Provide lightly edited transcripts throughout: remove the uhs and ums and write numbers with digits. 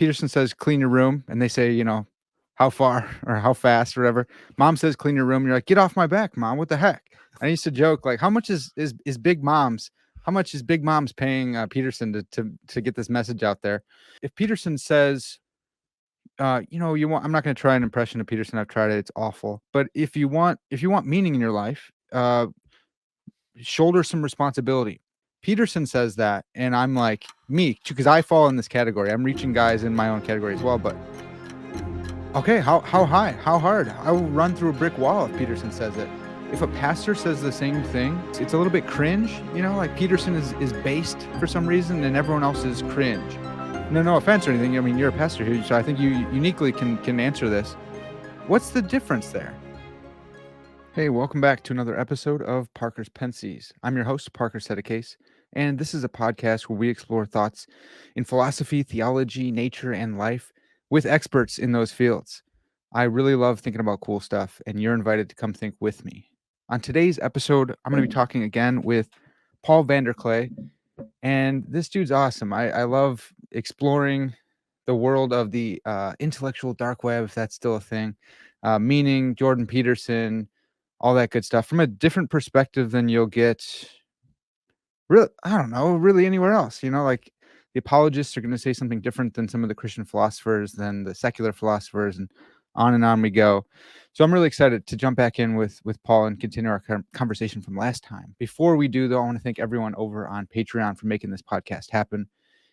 Peterson says, clean your room. And they say, how far or how fast or whatever. Mom says, clean your room. You're like, get off my back, Mom. What the heck? I used to joke, like, how much is Big Mom's? How much is Big Mom's paying Peterson to get this message out there? If Peterson says, you want, I'm not going to try an impression of Peterson. I've tried it. It's awful. But if you want meaning in your life, shoulder some responsibility. Peterson says that, and I'm like, me, because I fall in this category. I'm reaching guys in my own category as well. But okay, how high, how hard? I will run through a brick wall if Peterson says it. If a pastor says the same thing, it's a little bit cringe. Like Peterson is based for some reason, and everyone else is cringe. No offense or anything. I mean, you're a pastor here, so I think you uniquely can answer this. What's the difference there? Hey, welcome back to another episode of Parker's Pensées. I'm your host, Parker Sedicase, and this is a podcast where we explore thoughts in philosophy, theology, nature, and life with experts in those fields. I really love thinking about cool stuff, and you're invited to come think with me. On today's episode, I'm going to be talking again with Paul Vander Klay, and this dude's awesome. I love exploring the world of the intellectual dark web, if that's still a thing, meaning Jordan Peterson, all that good stuff from a different perspective than you'll get really anywhere else. Like the apologists are going to say something different than some of the Christian philosophers, than the secular philosophers, and on we go. So I'm really excited to jump back in with Paul and continue our conversation from last time. Before we do, though, I want to thank everyone over on Patreon for making this podcast happen.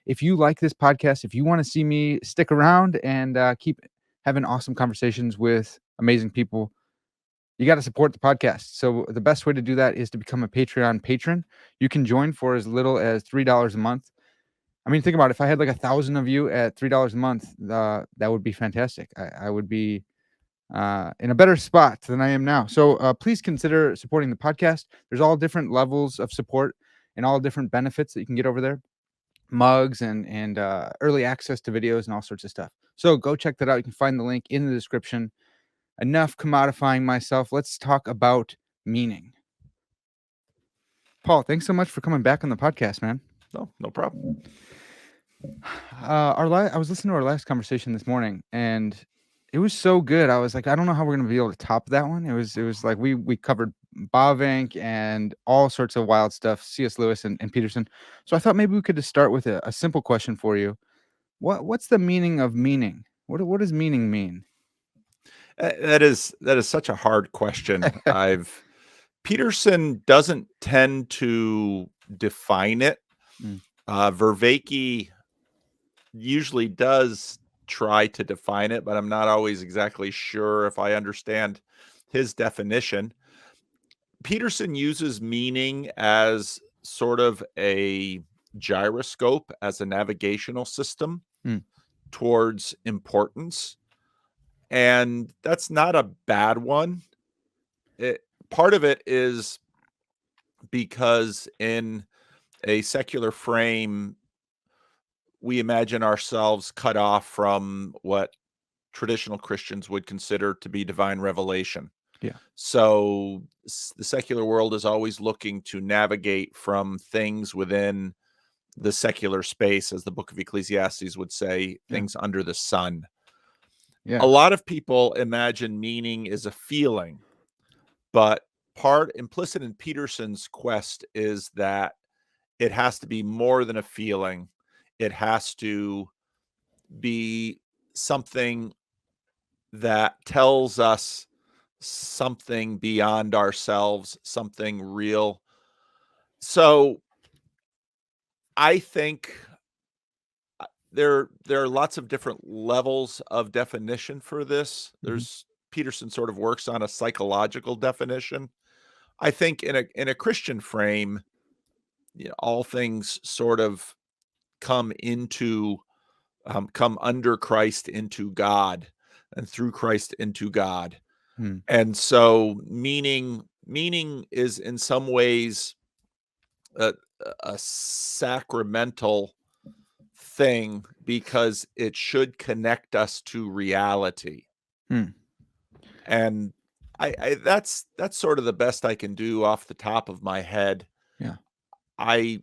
If you like this podcast, if you want to see me stick around and keep having awesome conversations with amazing people, you got to support the podcast. So the best way to do that is to become a Patreon patron. You can join for as little as $3 a month. I mean, think about it. If I had like 1,000 of you at $3 a month, that would be fantastic. I would be in a better spot than I am now. So please consider supporting the podcast. There's all different levels of support and all different benefits that you can get over there. Mugs and early access to videos and all sorts of stuff. So go check that out. You can find the link in the description. Enough commodifying myself. Let's talk about meaning. Paul, thanks so much for coming back on the podcast, man. No problem. I was listening to our last conversation this morning, and it was so good. I was like, I don't know how we're going to be able to top that one. It was like we covered Bavinck and all sorts of wild stuff, C.S. Lewis and Peterson. So I thought maybe we could just start with a simple question for you. What's the meaning of meaning? What does meaning mean? That is such a hard question. Peterson doesn't tend to define it. Vervaeke usually does try to define it, but I'm not always exactly sure if I understand his definition. Peterson uses meaning as sort of a gyroscope, as a navigational system towards importance. And that's not a bad one. Part of it is because in a secular frame, we imagine ourselves cut off from what traditional Christians would consider to be divine revelation. Yeah. So the secular world is always looking to navigate from things within the secular space, as the book of Ecclesiastes would say, things under the sun. Yeah. A lot of people imagine meaning is a feeling, but part implicit in Peterson's quest is that it has to be more than a feeling. It has to be something that tells us something beyond ourselves, something real. So I think there are lots of different levels of definition for this. Peterson sort of works on a psychological definition. I think in a Christian frame, all things sort of come under Christ into God, and through Christ into God. And so meaning is in some ways a sacramental thing, because it should connect us to reality. And I that's sort of the best I can do off the top of my head. Yeah. I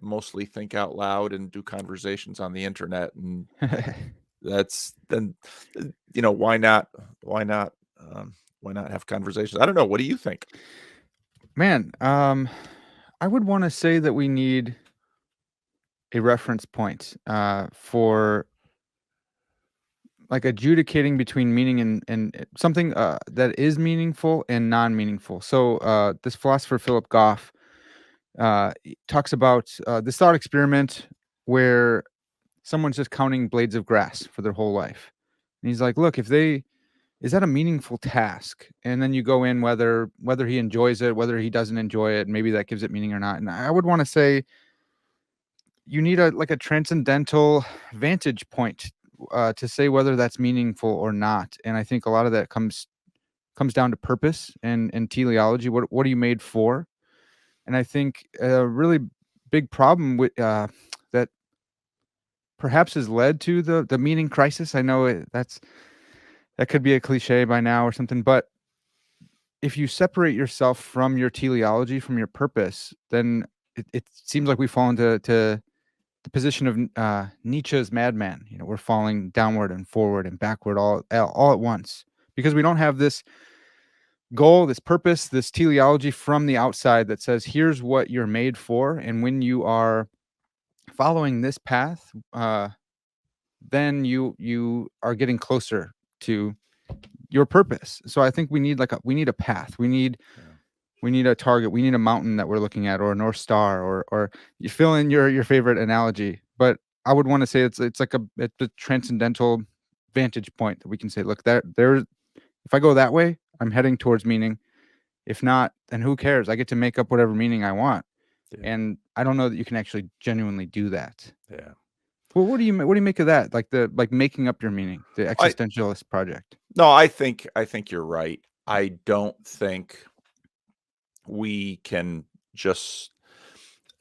mostly think out loud and do conversations on the internet, and that's then, why not? Why not? Why not have conversations? I don't know. What do you think? Man, I would want to say that we need a reference point for like adjudicating between meaning and something that is meaningful and non-meaningful. So this philosopher Philip Goff talks about this thought experiment where someone's just counting blades of grass for their whole life, and he's like, "Look, if they is that a meaningful task?" And then you go in whether he enjoys it, whether he doesn't enjoy it, maybe that gives it meaning or not. And I would want to say you need a like a transcendental vantage point to say whether that's meaningful or not. And I think a lot of that comes down to purpose and teleology. What are you made for? And I think a really big problem with that perhaps has led to the meaning crisis. I know that could be a cliche by now or something, but if you separate yourself from your teleology, from your purpose, then it seems like we fall into the position of Nietzsche's madman. You know, we're falling downward and forward and backward all at once because we don't have this goal, this purpose, this teleology from the outside that says, here's what you're made for. And when you are following this path, then you are getting closer to your purpose. So I think we need a path. Yeah. We need a target. We need a mountain that we're looking at, or a North Star, or you fill in your favorite analogy. But I would want to say it's like it's a transcendental vantage point that we can say, look, if I go that way, I'm heading towards meaning. If not, then who cares? I get to make up whatever meaning I want. Yeah. And I don't know that you can actually genuinely do that. Yeah. Well, what do you make of that? Like making up your meaning, the existentialist project. No, I think you're right. I don't think we can just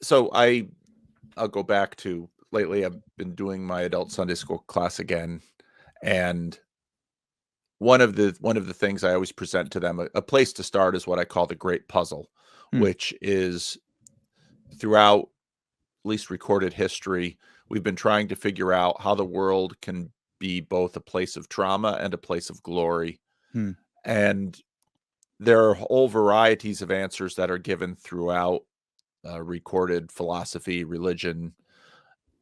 so I'll go back to lately I've been doing my adult Sunday school class again, and one of the things I always present to them, a place to start is what I call the great puzzle, Hmm. which is throughout at least recorded history, we've been trying to figure out how the world can be both a place of trauma and a place of glory. Hmm. And there are whole varieties of answers that are given throughout recorded philosophy, religion,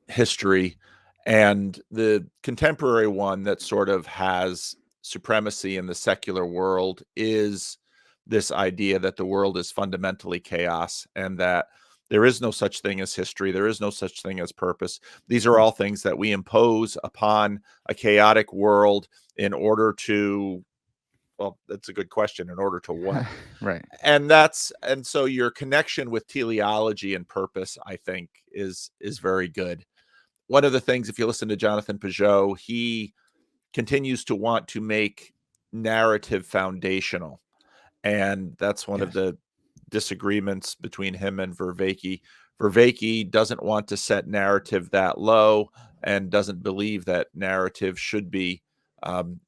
history. And the contemporary one that sort of has supremacy in the secular world is this idea that the world is fundamentally chaos and that there is no such thing as history. There is no such thing as purpose. These are Hmm. all things that we impose upon a chaotic world in order to, well, that's a good question. In order to what? Right. And so your connection with teleology and purpose, I think, is very good. One of the things, if you listen to Jonathan Peugeot, he continues to want to make narrative foundational. And that's one of Yes. the disagreements between him and Vervaeke. Vervaeke doesn't want to set narrative that low and doesn't believe that narrative should be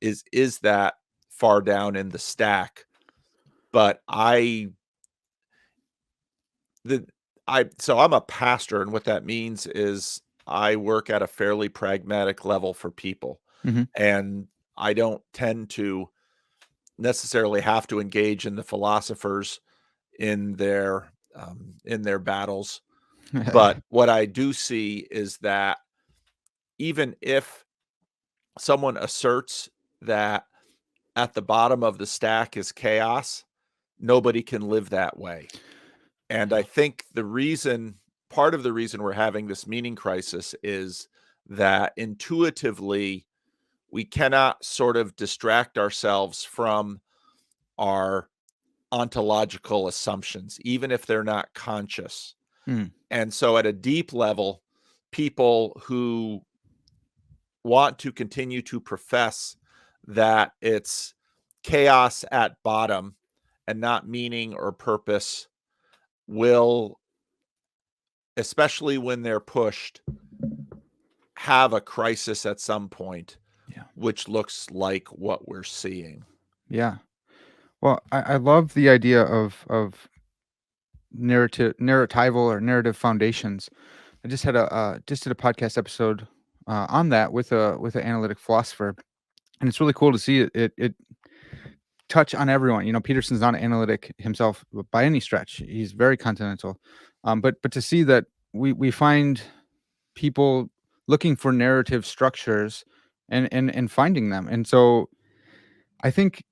is that far down in the stack. But the so I'm a pastor, and what that means is I work at a fairly pragmatic level for people, Hmm. and I don't tend to necessarily have to engage in the philosophers in their battles. But what I do see is that even if someone asserts that at the bottom of the stack is chaos, nobody can live that way. And I think part of the reason we're having this meaning crisis is that intuitively we cannot sort of distract ourselves from our ontological assumptions, even if they're not conscious. Hmm. And so, at a deep level, people who want to continue to profess that it's chaos at bottom and not meaning or purpose will, especially when they're pushed, have a crisis at some point, Yeah. which looks like what we're seeing. Yeah. Well, I love the idea of narratival or narrative foundations. I just had just did a podcast episode on that with an analytic philosopher, and it's really cool to see it touch on everyone. Peterson's not analytic himself by any stretch. He's very continental, but to see that we find people looking for narrative structures and finding them, and so I think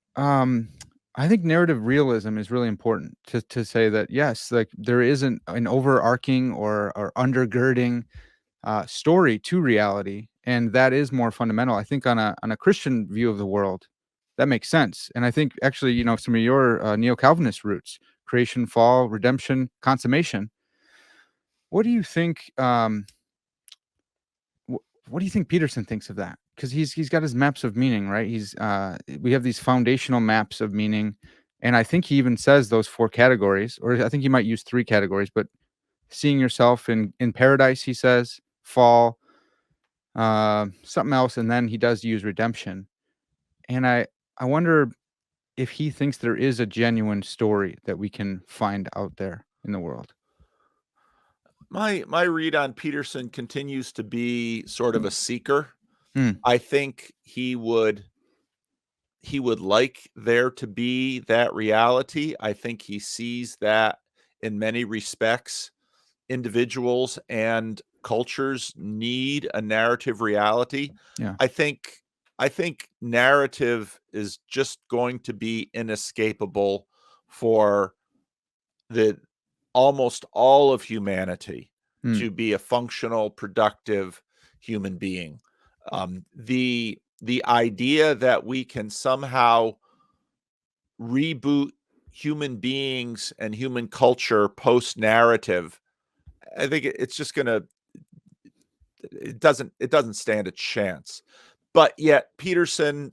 I think narrative realism is really important to say that yes, like there isn't an overarching or undergirding story to reality, and that is more fundamental. I think on a Christian view of the world, that makes sense. And I think actually, some of your neo-Calvinist roots, creation, fall, redemption, consummation. What do you think? What do you think Peterson thinks of that? Because he's got his maps of meaning, right? We have these foundational maps of meaning, and I think he even says those four categories, or I think he might use three categories. But seeing yourself in paradise, he says, fall, something else, and then he does use redemption. And I wonder if he thinks there is a genuine story that we can find out there in the world. My read on Peterson continues to be sort of a seeker. Mm, I think he would like there to be that reality. I think he sees that in many respects, individuals and cultures need a narrative reality. yeah. I think I think narrative is just going to be inescapable for the almost all of humanity Mm, to be a functional, productive human being. The idea that we can somehow reboot human beings and human culture post narrative, I think it's just gonna it doesn't stand a chance. But yet Peterson,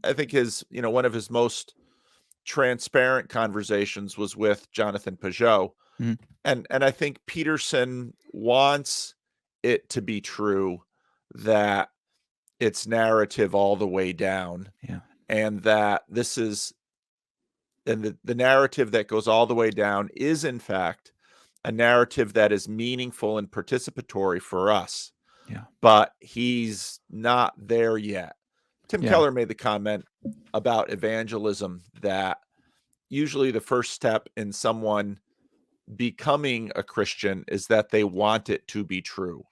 I think one of his most transparent conversations was with Jonathan Peugeot. mm, And I think Peterson wants it to be true that it's narrative all the way down, yeah. and that this is and the narrative that goes all the way down is in fact a narrative that is meaningful and participatory for us, Yeah. but he's not there yet. Tim Yeah. Keller made the comment about evangelism that usually the first step in someone becoming a Christian is that they want it to be true.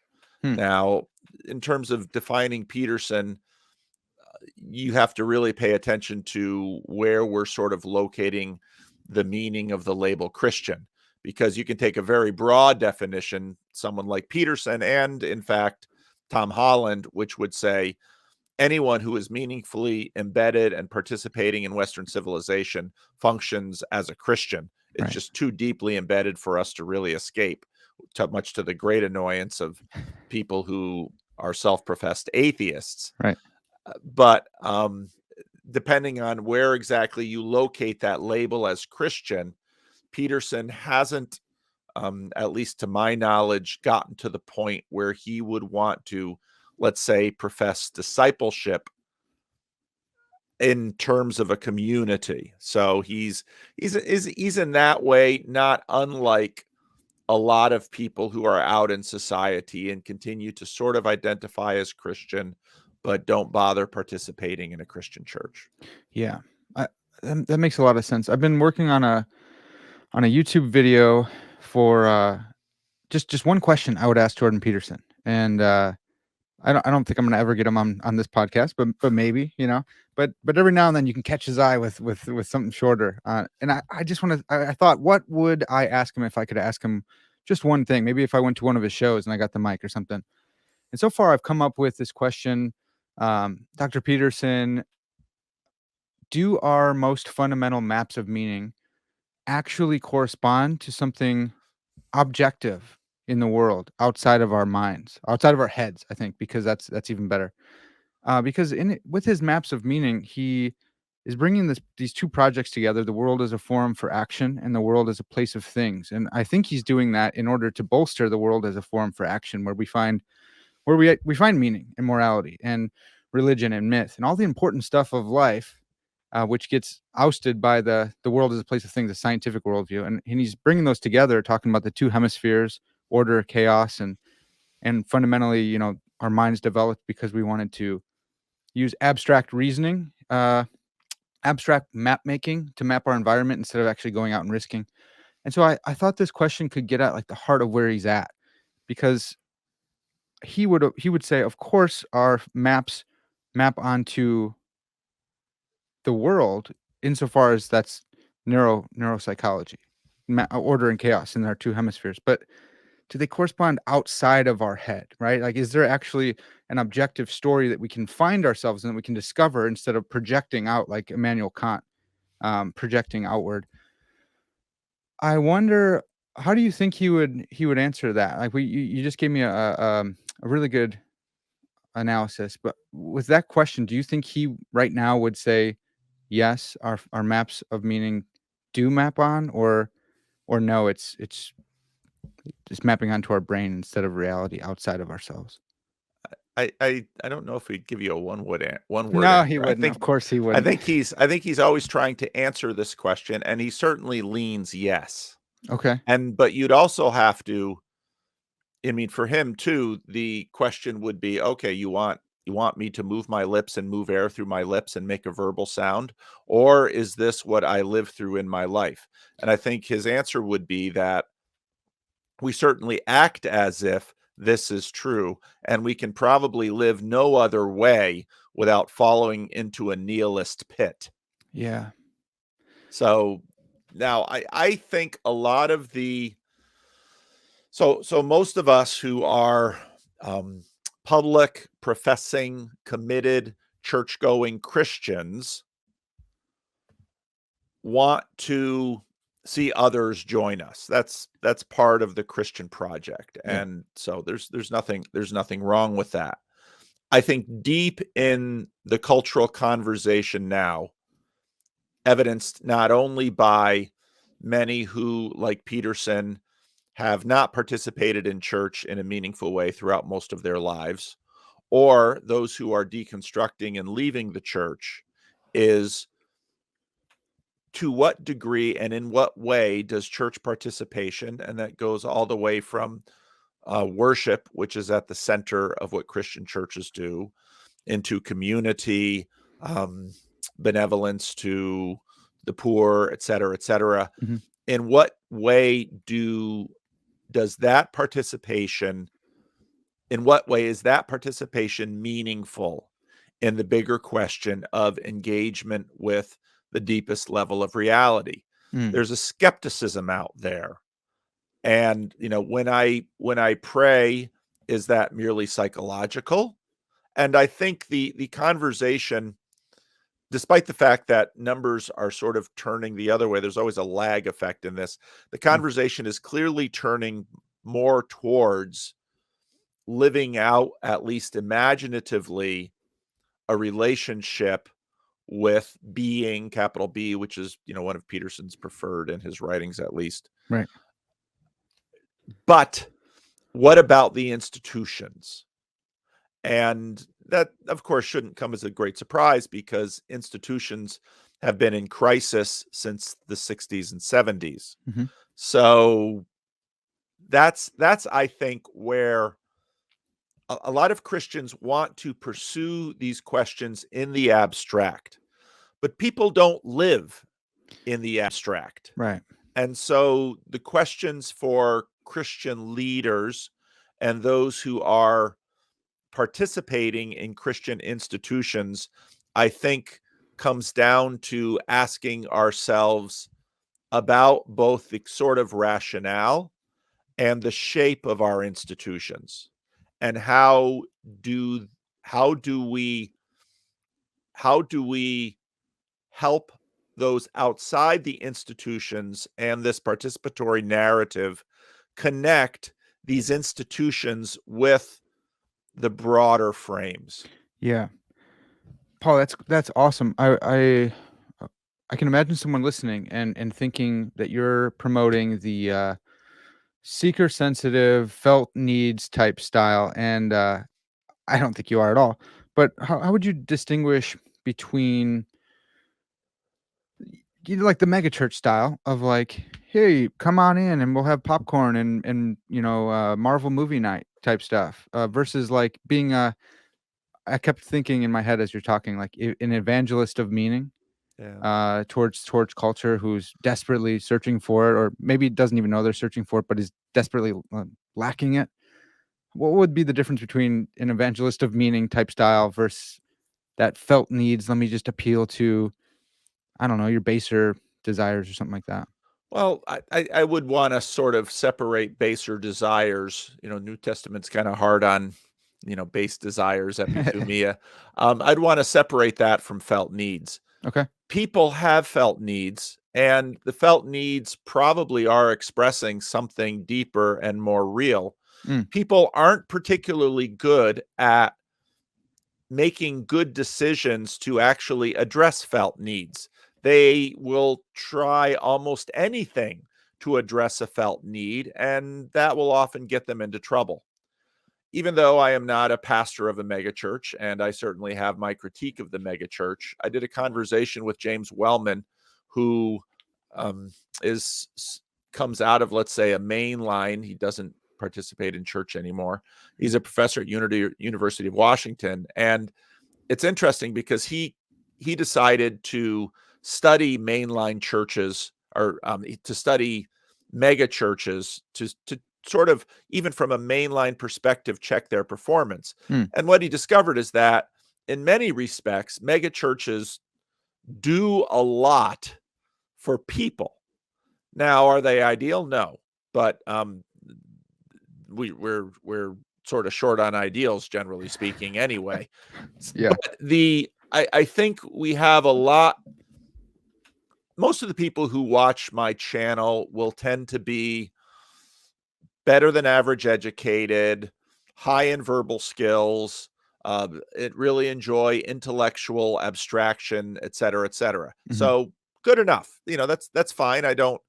Hmm. Now, in terms of defining Peterson, you have to really pay attention to where we're sort of locating the meaning of the label Christian, because you can take a very broad definition, someone like Peterson, and in fact, Tom Holland, which would say anyone who is meaningfully embedded and participating in Western civilization functions as a Christian. It's Right. just too deeply embedded for us to really escape, much to the great annoyance of people who are self-professed atheists. Right. But depending on where exactly you locate that label as Christian, Peterson hasn't, at least to my knowledge, gotten to the point where he would want to, let's say, profess discipleship in terms of a community. So he's in that way not unlike a lot of people who are out in society and continue to sort of identify as Christian, but don't bother participating in a Christian church. Yeah. I, that makes a lot of sense. I've been working on a YouTube video for just one question I would ask Jordan Peterson, and I don't think I'm gonna ever get him on this podcast, but maybe, but every now and then you can catch his eye with something shorter. And I just want to. I thought, what would I ask him if I could ask him just one thing? Maybe if I went to one of his shows and I got the mic or something. And so far, I've come up with this question, Dr. Peterson: do our most fundamental maps of meaning actually correspond to something objective in the world outside of our minds, outside of our heads? I think because that's even better. Because with his maps of meaning, he is bringing these two projects together: the world as a forum for action and the world as a place of things. And I think he's doing that in order to bolster the world as a forum for action, where we find meaning and morality and religion and myth and all the important stuff of life. which gets ousted by the world as a place of things, a scientific worldview, and he's bringing those together, talking about the two hemispheres, order, chaos, and fundamentally, our minds developed because we wanted to use abstract reasoning, abstract map making to map our environment instead of actually going out and risking. And so I thought this question could get at like the heart of where he's at, because he would say, of course, our maps map onto the world insofar as that's neuropsychology, order and chaos in our two hemispheres. But do they correspond outside of our head, right? Like, is there actually an objective story that we can find ourselves in, that we can discover instead of projecting out like Immanuel Kant, projecting outward? I wonder, how do you think he would answer that? Like, you just gave me a really good analysis, but with that question, do you think he right now would say yes, our maps of meaning do map on, or no, it's just mapping onto our brain instead of reality outside of ourselves? I don't know if we'd give you a one word No, he answer. wouldn't. Of course he I wouldn't. think he's always trying to answer this question, and he certainly leans yes. Okay. But you'd also have to, I mean, for him too, the question would be, okay, you want me to move my lips and move air through my lips and make a verbal sound, or is this what I live through in my life? And I think his answer would be that we certainly act as if this is true, and we can probably live no other way without falling into a nihilist pit. Yeah. So now I think a lot of the so most of us who are um, public, professing, committed, church-going Christians want to see others join us. That's part of the Christian project, Yeah. and so there's nothing wrong with that. I think deep in the cultural conversation now, evidenced not only by many who, like Peterson, have not participated in church in a meaningful way throughout most of their lives, or those who are deconstructing and leaving the church, is to what degree and in what way does church participation, and that goes all the way from worship, which is at the center of what Christian churches do, into community, um, benevolence to the poor, et cetera. Mhm. In what way does that participation in what way is that participation meaningful in the bigger question of engagement with the deepest level of reality? Mm. There's a skepticism out there. And when I pray, is that merely psychological? And I think the conversation, despite the fact that numbers are sort of turning the other way, there's always a lag effect in this. The Mm. conversation is clearly turning more towards living out, at least imaginatively, a relationship with being, capital B, which is, one of Peterson's preferred in his writings, at least. Right. But what about the institutions? And that, of course, shouldn't come as a great surprise, because institutions have been in crisis since the 60s and 70s. Mhm. So that's I think, where a lot of Christians want to pursue these questions in the abstract, but people don't live in the abstract. Right. And so the questions for Christian leaders and those who are participating in Christian institutions, I think, comes down to asking ourselves about both the sort of rationale and the shape of our institutions, and do how do we how do we help those outside the institutions and this participatory narrative connect these institutions with the broader frames. Yeah. Paul, that's awesome. I can imagine someone listening and thinking that you're promoting the seeker sensitive, felt needs type style, and I don't think you are at all. But how would you distinguish between you know, like the mega church style of like, hey, come on in and we'll have popcorn and Marvel movie night type stuff, versus like being a. I kept thinking in my head as you're talking, like an evangelist of meaning, Yeah. towards culture, who's desperately searching for it, or maybe doesn't even know they're searching for it, but is desperately lacking it. What would be the difference between an evangelist of meaning type style versus that felt needs? Let me just appeal to, I don't know, your baser desires or something like that. Well, I would want to sort of separate baser desires. New Testament's kind of hard on, base desires, epithumia. I'd want to separate that from felt needs. Okay. People have felt needs, and the felt needs probably are expressing something deeper and more real. Mm, People aren't particularly good at making good decisions to actually address felt needs. They will try almost anything to address a felt need, and that will often get them into trouble. Even though I am not a pastor of a megachurch, and I certainly have my critique of the megachurch, I did a conversation with James Wellman, who um, is comes out of, let's say, a mainline. He doesn't participate in church anymore. He's a professor at University of Washington, and it's interesting because he decided to study mainline churches, or to study mega churches, to sort of, even from a mainline perspective, check their performance. mm, And what he discovered is that in many respects, mega churches do a lot for people. Now, are they ideal? No, but we're sort of short on ideals, generally speaking, anyway. yeah. But I think we have a lot. Most of the people who watch my channel will tend to be better than average educated, high in verbal skills, it really enjoy intellectual abstraction, et cetera, et cetera. Mhm. So good enough. That's fine. I don't,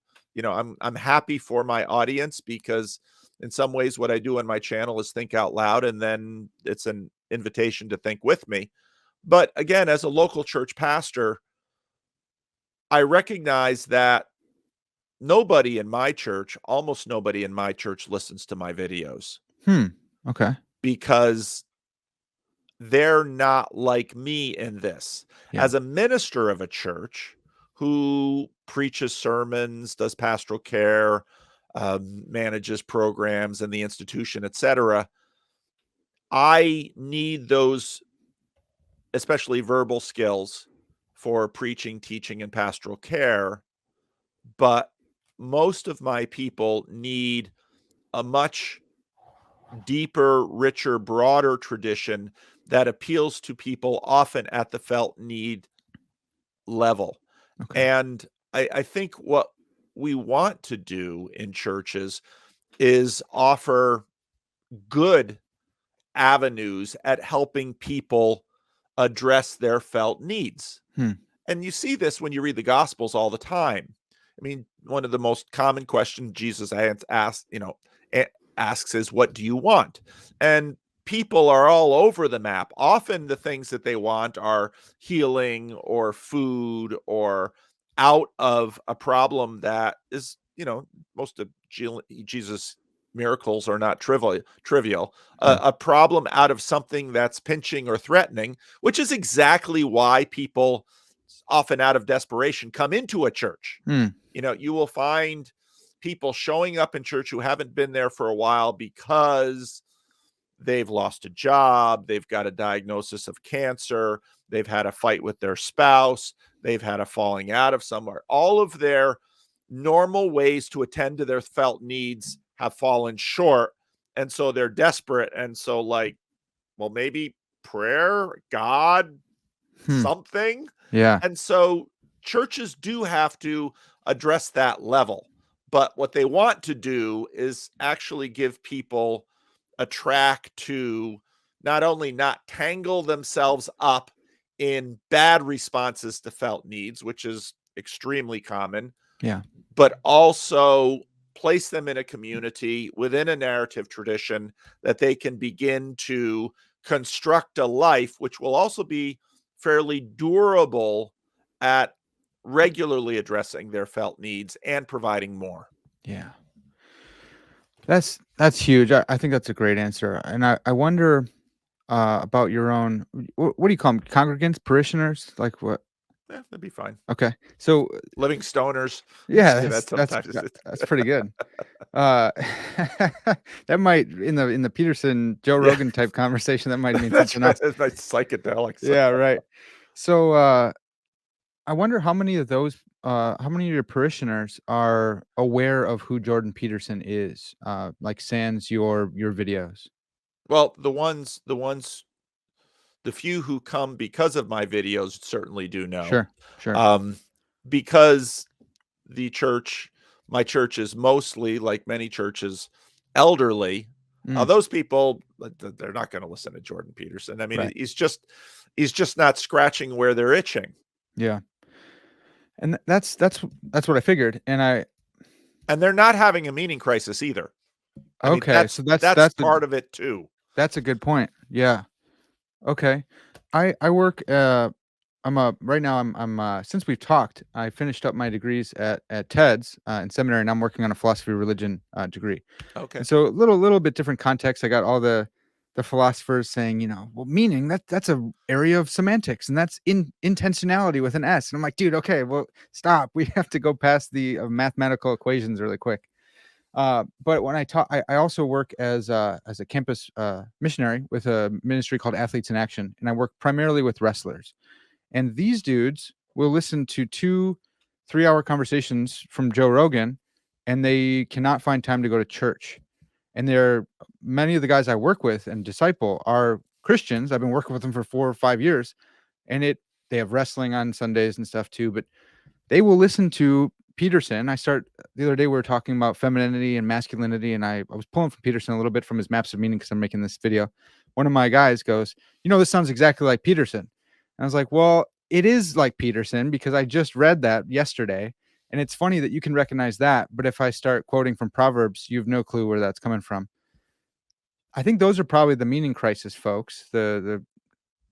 I'm happy for my audience, because in some ways what I do on my channel is think out loud, and then it's an invitation to think with me. But again, as a local church pastor, I recognize that almost nobody in my church listens to my videos, Hmm. Okay. because they're not like me in this. Yeah. As a minister of a church who preaches sermons, does pastoral care, manages programs in the institution, etc., I need those, especially verbal skills, for preaching, teaching, and pastoral care. But most of my people need a much deeper, richer, broader tradition that appeals to people often at the felt need level. Okay. And I think what we want to do in churches is offer good avenues at helping people address their felt needs. Hmm. And you see this when you read the Gospels all the time. I mean, one of the most common questions Jesus asks, asks is, "What do you want?" And people are all over the map. Often the things that they want are healing or food, or out of a problem that is, most of Jesus' miracles are not trivial. Yeah. A problem out of something that's pinching or threatening, which is exactly why people, often out of desperation, come into a church. Hmm. You will find people showing up in church who haven't been there for a while because they've lost a job, they've got a diagnosis of cancer, they've had a fight with their spouse, they've had a falling out of somewhere. All of their normal ways to attend to their felt needs have fallen short. And so they're desperate. And so, like, well, maybe prayer, God, Hmm. something. Yeah. And so churches do have to address that level. But what they want to do is actually give people a track to not only not tangle themselves up in bad responses to felt needs, which is extremely common, Yeah. but also place them in a community within a narrative tradition that they can begin to construct a life which will also be fairly durable at regularly addressing their felt needs and providing more. Yeah. That's huge. I think that's a great answer. And I wonder about your own what do you call them? Congregants, parishioners? Like what? Yeah, that'd be fine. Okay. So Living stoners, we yeah, say that sometimes. that's pretty good. Uh that might in the Peterson Joe Yeah, Rogan type conversation that might mean that's something right. else. That's my psychedelics. Yeah, right. So I wonder how many of those how many of your parishioners are aware of who Jordan Peterson is? Like sans your videos. Well, the few who come because of my videos certainly do know. Sure. Sure. Um, because the church, my church is mostly, like many churches, elderly. Mm, Those people, they're not going to listen to Jordan Peterson. I mean, right. he's just not scratching where they're itching, Yeah. And that's what I figured. and they're not having a meaning crisis either. I mean, Okay, so that's part of it too. that's a good point. Yeah. Okay. I work I'm right now I'm since we've talked, I finished up my degrees at TEDS in seminary and I'm working on a philosophy of religion degree. Okay. And so a little bit different context. I got all the philosophers saying, well, meaning that's a area of semantics and that's intentionality with an S. And I'm like, dude, okay, well, stop. We have to go past the mathematical equations really quick. But when I talk, I also work as a campus missionary with a ministry called Athletes in Action, and I work primarily with wrestlers. And these dudes will listen to 2 3 hour conversations from Joe Rogan, and they cannot find time to go to church. And they're many of the guys I work with and disciple are Christians. I've been working with them for 4 or 5 years, and they have wrestling on Sundays and stuff too. But they will listen to Peterson. The other day we were talking about femininity and masculinity, and I was pulling from Peterson a little bit from his maps of meaning because I'm making this video. One of my guys goes, this sounds exactly like Peterson. And I was like, well, it is like Peterson because I just read that yesterday. And it's funny that you can recognize that. But if I start quoting from Proverbs, you have no clue where that's coming from. I think those are probably the meaning crisis folks, the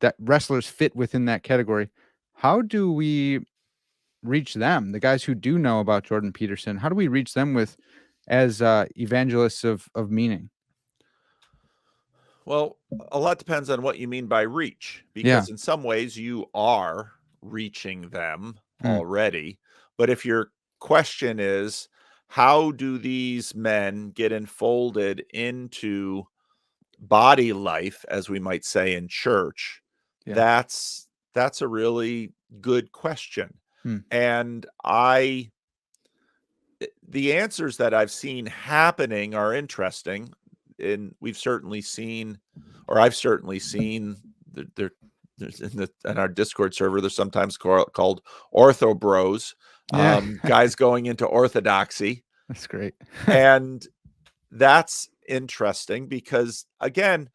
that wrestlers fit within that category. How do we reach them, the guys who do know about Jordan Peterson? How do we reach them with as evangelists of meaning? Well, a lot depends on what you mean by reach, Yeah. because in some ways you are reaching them Mm, already. But if your question is, how do these men get enfolded into body life, as we might say in church? yeah. That's a really good question. Mm, And the answers that I've seen happening are interesting. And we've certainly seen, or I've certainly seen, there's in our Discord server, there's sometimes called ortho bros, yeah. guys going into orthodoxy. That's great. And that's interesting because, again,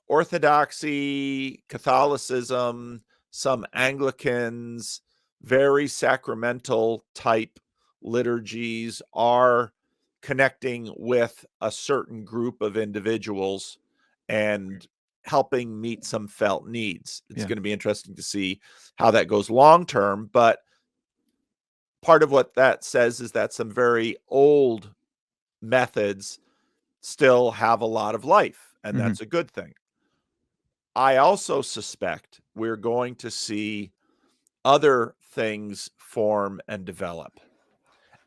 Orthodoxy, Catholicism, some Anglicans, very sacramental type liturgies are connecting with a certain group of individuals and helping meet some felt needs. It's Yeah. going to be interesting to see how that goes long term, but part of what that says is that some very old methods still have a lot of life, and Hmm. that's a good thing. I also suspect we're going to see other things form and develop.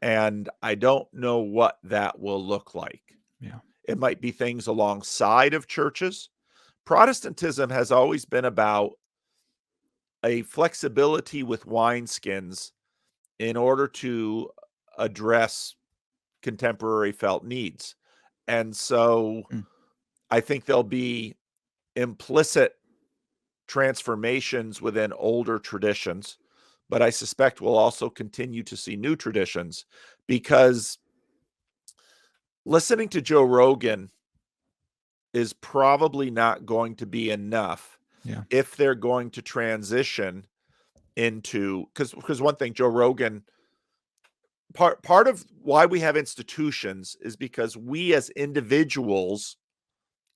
And I don't know what that will look like. Yeah. It might be things alongside of churches. Protestantism has always been about a flexibility with wineskins in order to address contemporary felt needs. And so Mm, I think there'll be implicit transformations within older traditions, but I suspect we'll also continue to see new traditions because listening to Joe Rogan is probably not going to be enough yeah. if they're going to transition into, because one thing, Joe Rogan, part of why we have institutions is because we as individuals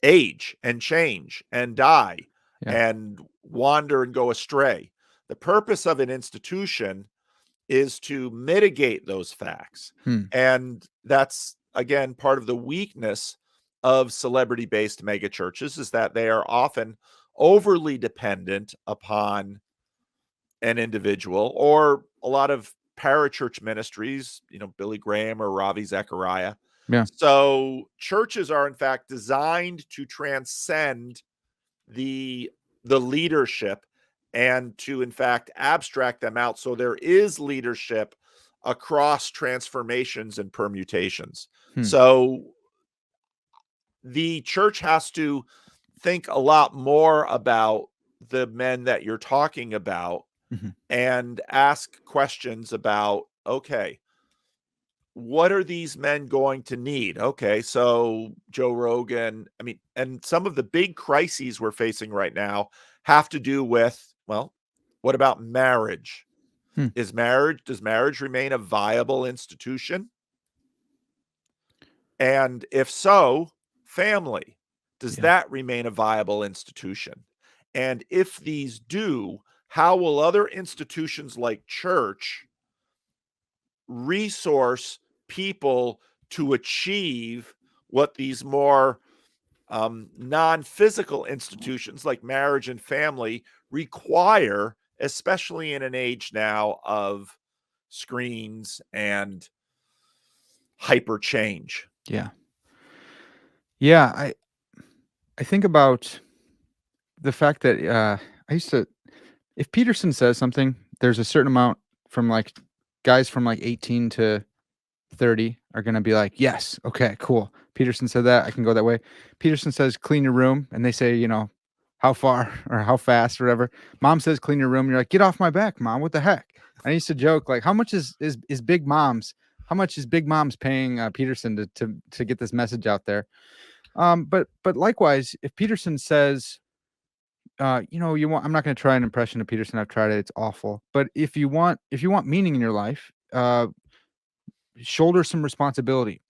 age and change and die Yeah. and wander and go astray. The purpose of an institution is to mitigate those facts. Hmm. And that's, again, part of the weakness of celebrity-based megachurches is that they are often overly dependent upon an individual, or a lot of parachurch ministries, Billy Graham or Ravi Zechariah. Yeah. So churches are in fact designed to transcend the leadership and to in fact abstract them out, so there is leadership across transformations and permutations. Hmm. So the church has to think a lot more about the men that you're talking about Mhm. and ask questions about, okay, what are these men going to need? Okay, so Joe Rogan, I mean, and some of the big crises we're facing right now have to do with, well, what about marriage? Hmm. Does marriage remain a viable institution? And if so, family, does Yeah. that remain a viable institution? And if these do, how will other institutions like church resource people to achieve what these more non-physical institutions like marriage and family require, especially in an age now of screens and hyper change? Yeah. Yeah. I think about the fact that I used to, if Peterson says something, there's a certain amount from like guys from like 18 to 30 are going to be like, yes, okay, cool. Peterson said that. I can go that way. Peterson says, clean your room. And they say, how far or how fast or whatever. Mom says, clean your room. And you're like, get off my back, mom. What the heck? I used to joke, like, how much is Big Mom's? How much is Big Mom's paying Peterson to get this message out there? But likewise, if Peterson says, I'm not going to try an impression of Peterson. I've tried it. It's awful. But if you want meaning in your life, shoulder some responsibility,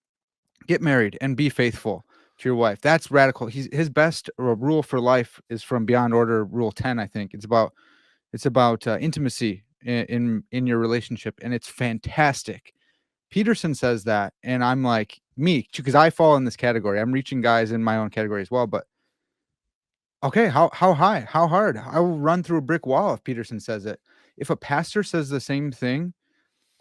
get married and be faithful to your wife. That's radical. His best rule for life is from Beyond Order Rule 10. I think it's about intimacy in your relationship, and it's fantastic. Peterson says that, and I'm like me because I fall in this category. I'm reaching guys in my own category as well, but okay, how high? How hard? I will run through a brick wall if Peterson says it. If a pastor says the same thing,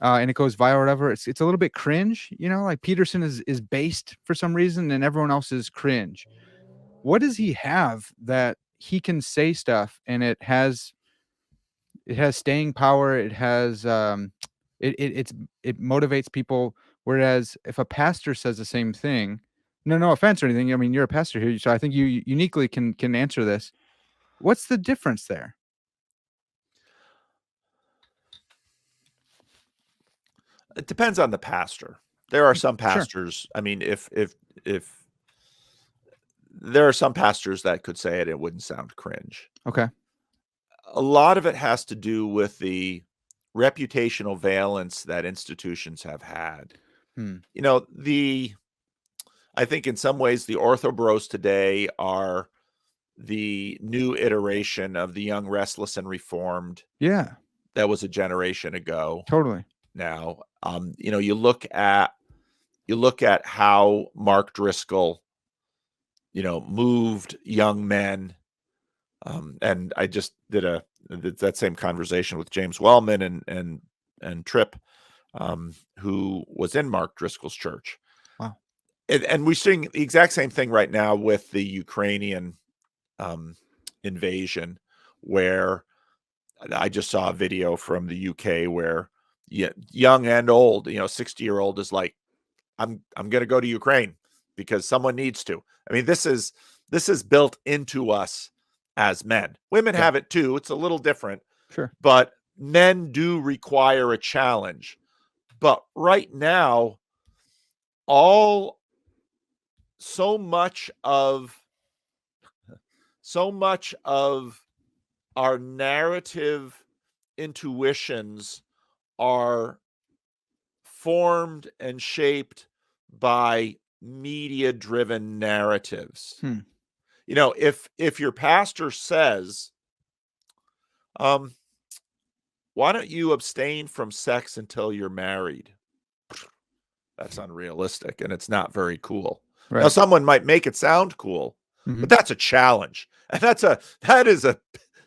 and it goes viral or whatever, it's a little bit cringe, like Peterson is based for some reason and everyone else is cringe. What does he have that he can say stuff and it has staying power, it has it motivates people, whereas if a pastor says the same thing, no offense or anything, I mean, you're a pastor here, so I think you uniquely can answer this. What's the difference there? It depends on the pastor. There are some Sure. pastors, I mean, if there are some pastors that could say it, it wouldn't sound cringe. Okay. A lot of it has to do with the reputational valence that institutions have had. Hmm. You know, I think in some ways the orthobros today are the new iteration of the young, restless, and reformed Yeah, that was a generation ago totally. now. You look at how Mark Driscoll, moved young men. And I just did that same conversation with James Wellman and Tripp, who was in Mark Driscoll's church. Wow. And we're seeing the exact same thing right now with the Ukrainian invasion, where I just saw a video from the UK where young and old, 60-year-old is like, I'm going to go to Ukraine because someone needs to. I mean, this is built into us as men. Women Yeah, have it too. It's a little different, sure. but men do require a challenge. But right now, all so much of so much of our narrative intuitions are formed and shaped by media driven narratives. Hmm. If your pastor says, um why don't you abstain from sex until you're married? That's unrealistic, and it's not very cool. Now, Right. someone might make it sound cool, Hmm. but that's a challenge, and that is a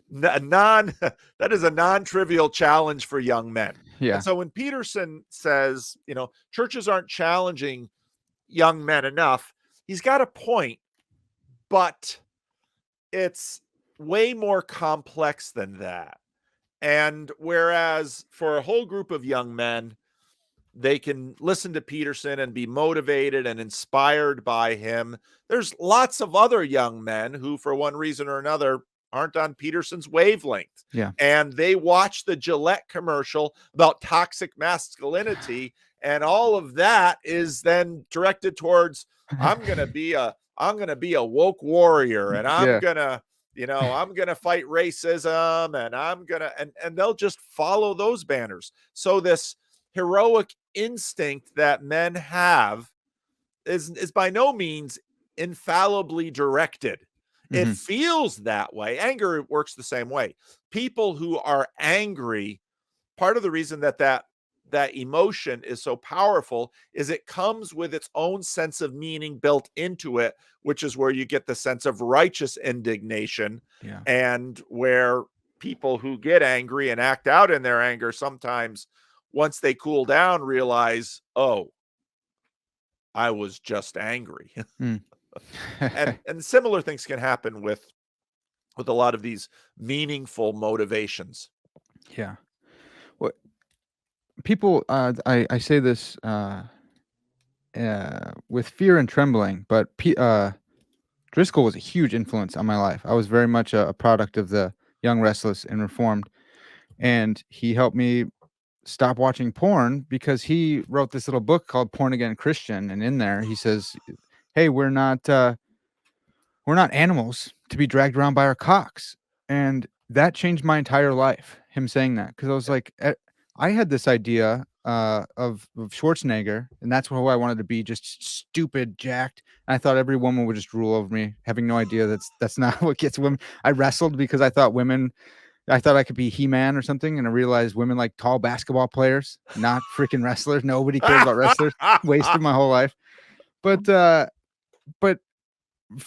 non that is a non-trivial challenge for young men. And Yeah. so when Peterson says, churches aren't challenging young men enough, he's got a point, but it's way more complex than that. And whereas for a whole group of young men, they can listen to Peterson and be motivated and inspired by him, there's lots of other young men who, for one reason or another, aren't on Peterson's wavelength. Yeah. And they watch the Gillette commercial about toxic masculinity, and all of that is then directed towards I'm gonna be a woke warrior, and Yeah. I'm gonna fight racism, and and they'll just follow those banners. So this heroic instinct that men have is by no means infallibly directed. It Hmm. feels that way. Anger works the same way. People who are angry, part of the reason that emotion is so powerful is it comes with its own sense of meaning built into it, which is where you get the sense of righteous indignation, Yeah. and where people who get angry and act out in their anger sometimes, once they cool down, realize, oh, I was just angry. Mm. And similar things can happen with a lot of these meaningful motivations. Yeah. What people, I say this with fear and trembling, but Driscoll was a huge influence on my life. I was very much a product of the Young, Restless, and Reformed, and he helped me stop watching porn because he wrote this little book called Born Again Christian, and in there he says, "Hey, we're not animals to be dragged around by our cocks." And that changed my entire life, him saying that, because I was like, I had this idea of Schwarzenegger, and that's who I wanted to be, just stupid, jacked. And I thought every woman would just rule over me, having no idea that's not what gets women. I wrestled because I thought I could be He-Man or something, and I realized women like tall basketball players, not freaking wrestlers. Nobody cares about wrestlers. Wasted my whole life. But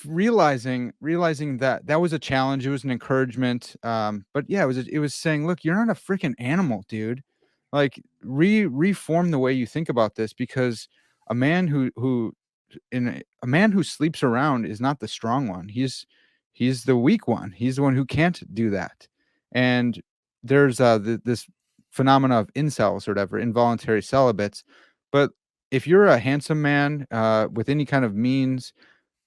realizing that that was a challenge, it was an encouragement, but yeah, it was saying, look, you're not a freaking animal, dude. Like, reform the way you think about this, because a man a man who sleeps around is not the strong one. He's the weak one. He's the one who can't do that. And there's this phenomena of incels or whatever, involuntary celibates. But if you're a handsome man with any kind of means,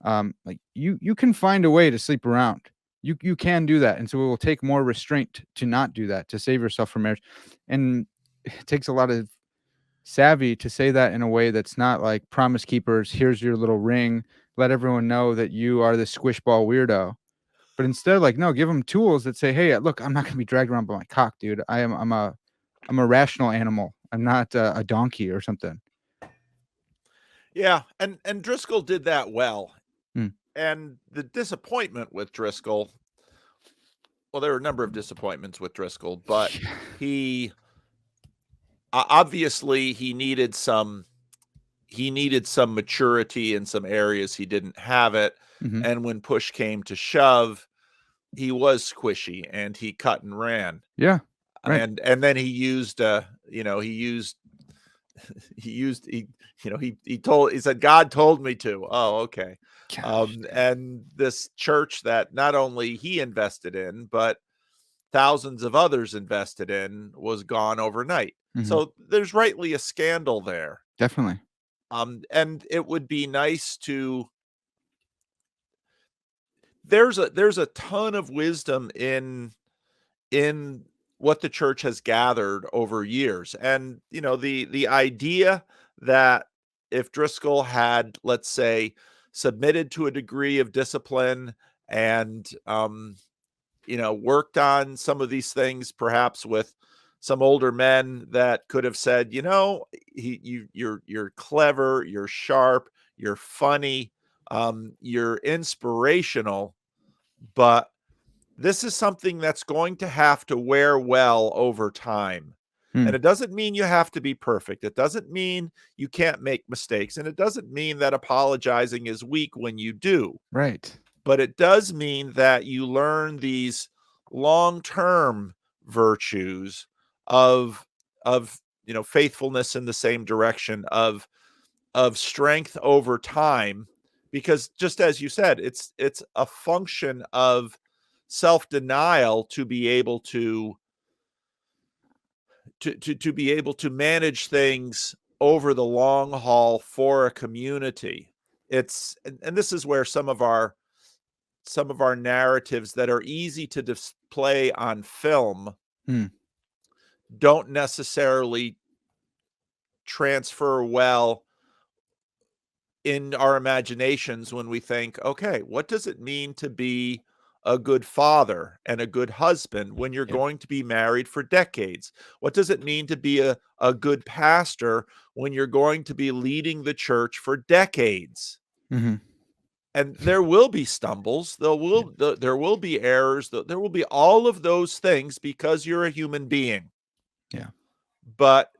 like, you can find a way to sleep around. You can do that, and so it will take more restraint to not do that, to save yourself from marriage. And it takes a lot of savvy to say that in a way that's not like, promise keepers, here's your little ring, let everyone know that you are the squishball weirdo. But instead, like, no, give them tools that say, hey, look, I'm not going to be dragged around by my cock, dude. I'm a rational animal. I'm not a donkey or something. Yeah, and Driscoll did that well. Mm. And the disappointment with Driscoll, well, there were a number of disappointments with Driscoll, but he obviously he needed some maturity in some areas he didn't have it. Hmm. And when push came to shove, he was squishy and he cut and ran. Yeah. Right. And then he used he used he used he said, God told me to. Oh, okay. Gosh. And this church that not only he invested in, but thousands of others invested in, was gone overnight. Hmm. So there's rightly a scandal there. Definitely. And it would be nice to there's a ton of wisdom in what the church has gathered over years. And the idea that if Driscoll had, let's say, submitted to a degree of discipline and worked on some of these things, perhaps with some older men that could have said, you're clever, you're sharp, you're funny, you're inspirational, but this is something that's going to have to wear well over time. Hmm. And it doesn't mean you have to be perfect. It doesn't mean you can't make mistakes. And it doesn't mean that apologizing is weak when you do. Right. But it does mean that you learn these long-term virtues of faithfulness in the same direction, of strength over time, because just as you said, it's a function of self-denial to be able to be able to manage things over the long haul for a community. And this is where some of our narratives that are easy to display on film Hmm. don't necessarily transfer well in our imaginations when we think, okay, what does it mean to be a good father and a good husband when you're Yeah. going to be married for decades? What does it mean to be a good pastor when you're going to be leading the church for decades? Mm-hmm. And there will be stumbles, Yeah. there will be errors, there will be all of those things because you're a human being. Yeah. But,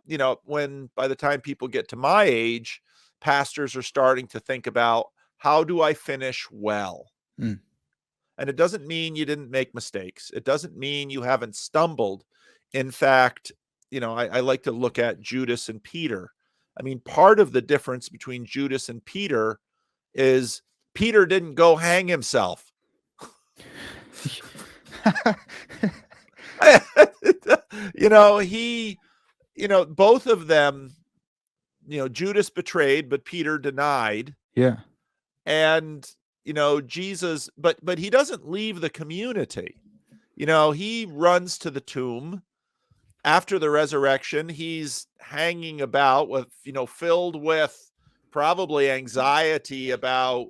when by the time people get to my age, pastors are starting to think about, how do I finish well? Mm. And it doesn't mean you didn't make mistakes. It doesn't mean you haven't stumbled. In fact, I like to look at Judas and Peter. I mean, part of the difference between Judas and Peter is Peter didn't go hang himself. He, both of them, Judas betrayed, but Peter denied. Yeah. And, Jesus, but he doesn't leave the community. He runs to the tomb after the resurrection. He's hanging about with, filled with probably anxiety about,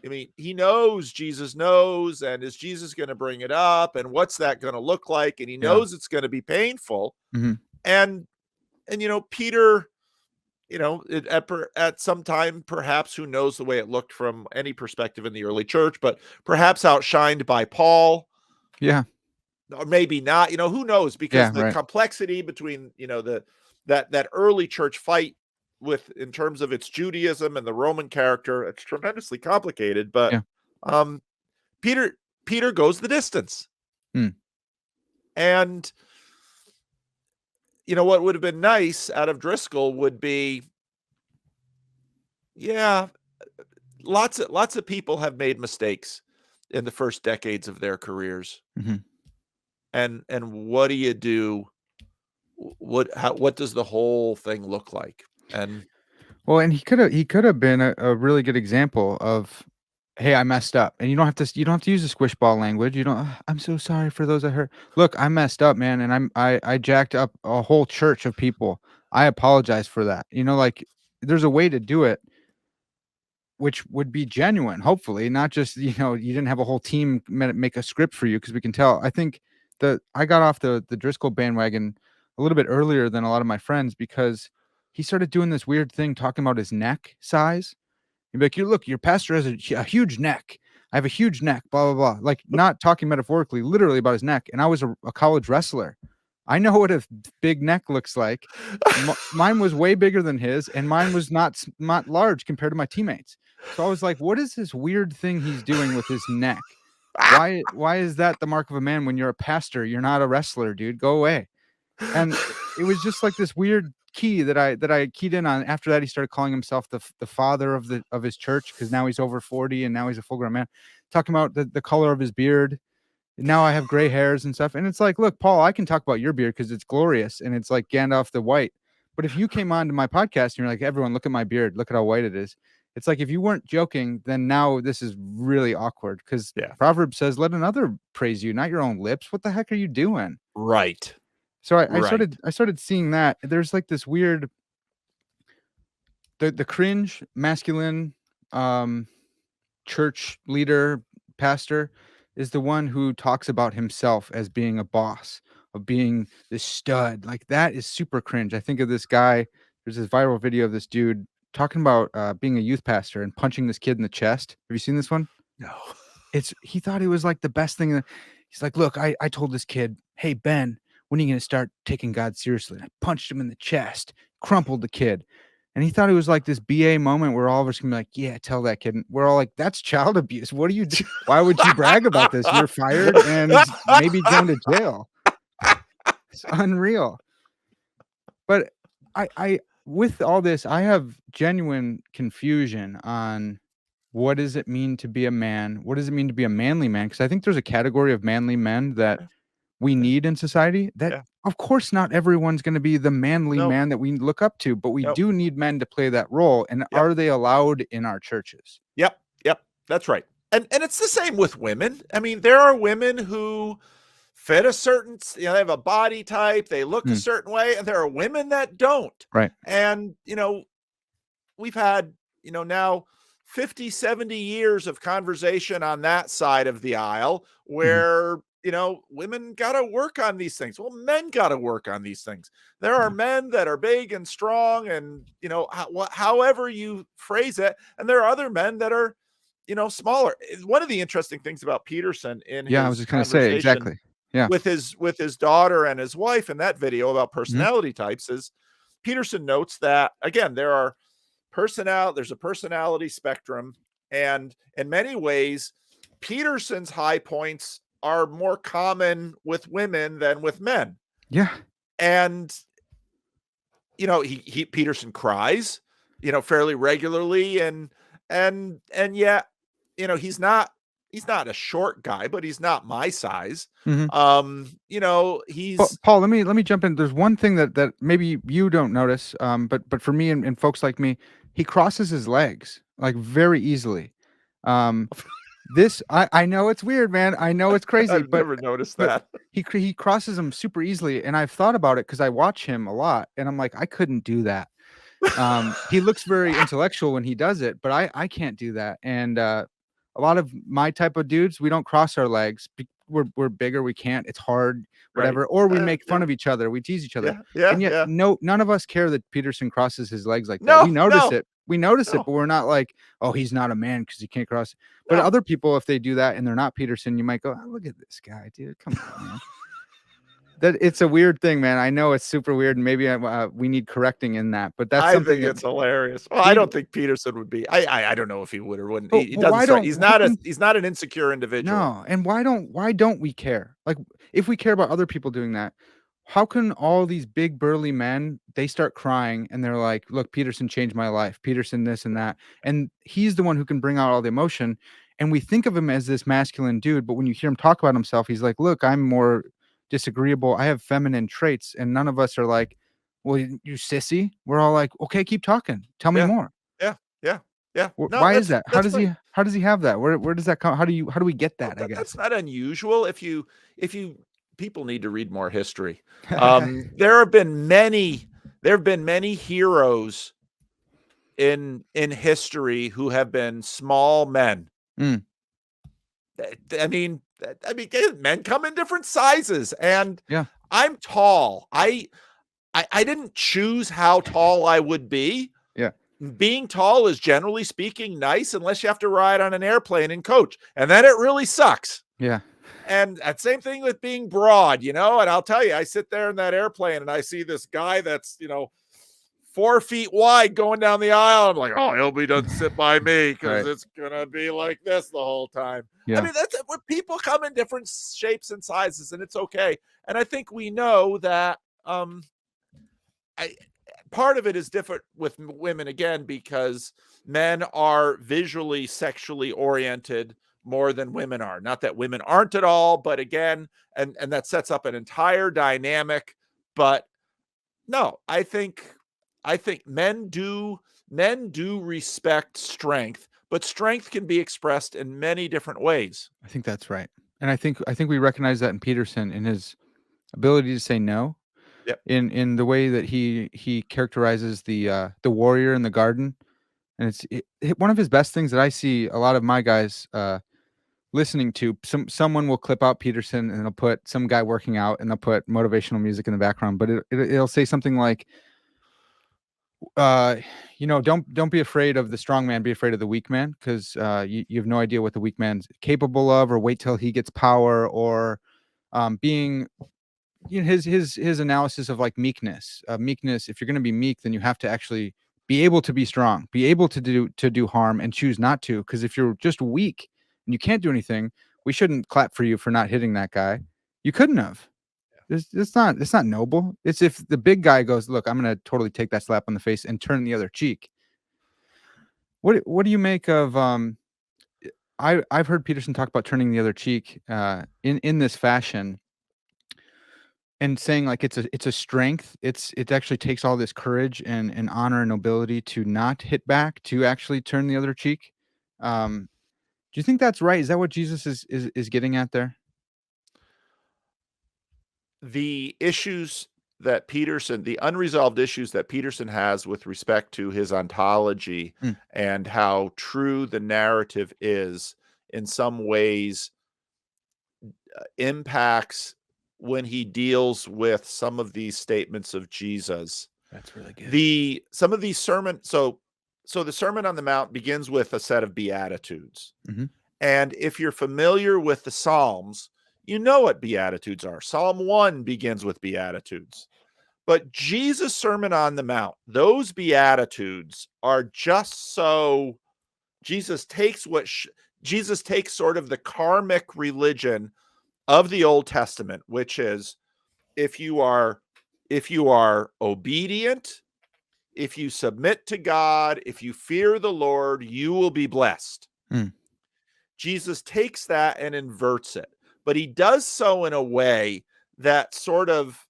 he knows Jesus knows, and is Jesus going to bring it up? And what's that going to look like? And he Yeah. knows it's going to be painful. Mm-hmm. And, Peter, at some time, perhaps, who knows the way it looked from any perspective in the early church, but perhaps outshined by Paul, Yeah. or maybe not, who knows, because Yeah. the Right. complexity between, that early church fight in terms of its Judaism and the Roman character, it's tremendously complicated. But Yeah. um, Peter goes the distance. Mm. And, what would have been nice out of Driscoll would be, yeah, lots of people have made mistakes in the first decades of their careers. Mm-hmm. And what do you do? What does the whole thing look like? And Well, and he could have been a really good example of, hey, I messed up, and you don't have to use the squish ball language. You don't. I'm so sorry for those I hurt. Look, I messed up, man, and I jacked up a whole church of people. I apologize for that. Like, there's a way to do it, which would be genuine, hopefully, not just, you didn't have a whole team make a script for you, because we can tell. I think that I got off the Driscoll bandwagon a little bit earlier than a lot of my friends, because he started doing this weird thing talking about his neck size. He'd be like, "You look, your pastor has a huge neck. I have a huge neck, blah, blah, blah." Like, not talking metaphorically, literally about his neck. And I was a college wrestler. I know what a big neck looks like. Mine was way bigger than his, and mine was not large compared to my teammates. So I was like, what is this weird thing he's doing with his neck? Why is that the mark of a man when you're a pastor? You're not a wrestler, dude. Go away. And it was just like this weird key that I keyed in on. After that, he started calling himself the father of his church, because now he's over 40 and now he's a full grown man. Talking about the color of his beard. Now I have gray hairs and stuff. And it's like, look, Paul, I can talk about your beard because it's glorious and it's like Gandalf the White. But if you came on to my podcast and you're like, everyone, look at my beard, look at how white it is. It's like, if you weren't joking, then now this is really awkward, because yeah, Proverbs says, let another praise you, not your own lips. What the heck are you doing? right. So I Right. started seeing that there's like this weird, the cringe masculine church leader, pastor, is the one who talks about himself as being a boss, of being this stud. Like, that is super cringe. I think of this guy. There's this viral video of this dude talking about being a youth pastor and punching this kid in the chest. Have you seen this one? No. He thought he was like the best thing. He's like, look, I told this kid, hey, Ben, when are you going to start taking God seriously? And I punched him in the chest, crumpled the kid. And he thought it was like this BA moment where all of us can be like, yeah, tell that kid. And we're all like, that's child abuse. What do you do? Why would you brag about this? You're fired and maybe going to jail. It's unreal. But I with all this, I have genuine confusion on what does it mean to be a man? What does it mean to be a manly man? Because I think there's a category of manly men that we Yeah, need in society that, yeah. of course, not everyone's going to be the manly No, man that we look up to, but we no. do need men to play that role. And Yep, are they allowed in our churches? yep, yep. That's right. And it's the same with women. I mean, there are women who fit a certain, they have a body type, they look a Mm, certain way, and there are women that don't. right. And, we've had, now 50, 70 years of conversation on that side of the aisle Mhm. where, women got to work on these things. Well, men got to work on these things. There are Yeah. men that are big and strong and, however you phrase it. And there are other men that are, smaller. One of the interesting things about Peterson in Yeah. I was his just going to say conversation exactly. Yeah. with his daughter and his wife in that video about Mhm. personality types is Peterson notes that again there's a personality spectrum, and in many ways Peterson's high points are more common with women than with men. Yeah. And he Peterson cries, fairly regularly, and yet, he's not a short guy, but he's not my size. Mhm. He's Paul, let me jump in. There's one thing that maybe you don't notice, but for me and folks like me, he crosses his legs like very easily. Um, this I know it's weird, man. I know it's crazy, I've never noticed but that. he crosses them super easily, and I've thought about it because I watch him a lot, and I'm like, I couldn't do that. He looks very intellectual when he does it, but I can't do that. And a lot of my type of dudes, we don't cross our legs. We're bigger. We can't. It's hard, Right. whatever. Or we make fun Yeah, of each other. We tease each other. yeah, yeah, And yet, yeah. no, none of us care that Peterson crosses his legs like that. We No, notice no, it. We notice it, no, but we're not like, oh, he's not a man because he can't cross. But no. other people, if they do that and they're not Peterson, you might go, oh, look at this guy, dude. Come on, man. That it's a weird thing, man. I know it's super weird, and maybe we need correcting in that. But that's I something think that it's hilarious. Well, I we don't think Peterson would be. I don't know if he would or wouldn't. He but doesn't why strike. don't He's why not a can he's not an insecure individual. no, and why don't we care? Like, if we care about other people doing that, how can all these big burly men, they start crying and they're like, "Look, Peterson changed my life. Peterson this and that." And he's the one who can bring out all the emotion, and we think of him as this masculine dude, but when you hear him talk about himself, he's like, "Look, I'm more disagreeable. I have feminine traits." And none of us are like, "Well, you sissy." We're all like, "Okay, keep talking. Tell me Yeah, more." yeah, yeah, yeah. No, Why is that's that? How that's does right. he have that? Where does that come? How do we get Well, that, I that's guess? not unusual. If you people need to read more history. There have been many heroes in history who have been small men. Mm, I mean, men come in different sizes, and yeah, I'm tall. I didn't choose how tall I would be. yeah, Being tall is generally speaking nice unless you have to ride on an airplane and coach, and then it really sucks. yeah. And that same thing with being broad, and I'll tell you, I sit there in that airplane and I see this guy that's, 4 feet wide going down the aisle. I'm like, oh, I hope he doesn't sit by me because Right. it's gonna be like this the whole time. I Yeah. mean, that's where people come in different shapes and sizes, and it's okay. And I think we know that I part of it is different with women again because men are visually sexually oriented more than women are. Not that women aren't at all, but again, and that sets up an entire dynamic. But no, I think men do respect strength, but strength can be expressed in many different ways. I think that's right. And I think we recognize that in Peterson in his ability to say no, Yep. in the way that he characterizes the warrior in the garden. And one of his best things that I see a lot of my guys listening to. Someone will clip out Peterson and they'll put some guy working out and they'll put motivational music in the background, but it'll say something like, Don't be afraid of the strong man, be afraid of the weak man, because you have no idea what the weak man's capable of, or wait till he gets power, or being his analysis of like meekness. Meekness, if you're going to be meek, then you have to actually be able to be strong, be able to do harm and choose not to. Because if you're just weak and you can't do anything, we shouldn't clap for you for not hitting that guy. You couldn't have. It's not noble. It's if the big guy goes, look, I'm going to totally take that slap on the face and turn the other cheek. What do you make of I've heard Peterson talk about turning the other cheek in this fashion, and saying like it's a strength. It actually takes all this courage and honor and nobility to not hit back, to actually turn the other cheek. Do you think that's right? Is that what Jesus is getting at there? The unresolved issues that Peterson has with respect to his ontology Mm, and how true the narrative is, in some ways, impacts when he deals with some of these statements of Jesus. that's really good. Some of these sermons, so the Sermon on the Mount begins with a set of beatitudes. Hmm. And if you're familiar with the Psalms, you know what beatitudes are. Psalm 1 begins with beatitudes. But Jesus' Sermon on the Mount, those beatitudes are just so Jesus takes sort of the karmic religion of the Old Testament, which is if you are obedient, if you submit to God, if you fear the Lord, you will be blessed. Mm. Jesus takes that and inverts it, but he does so in a way that sort of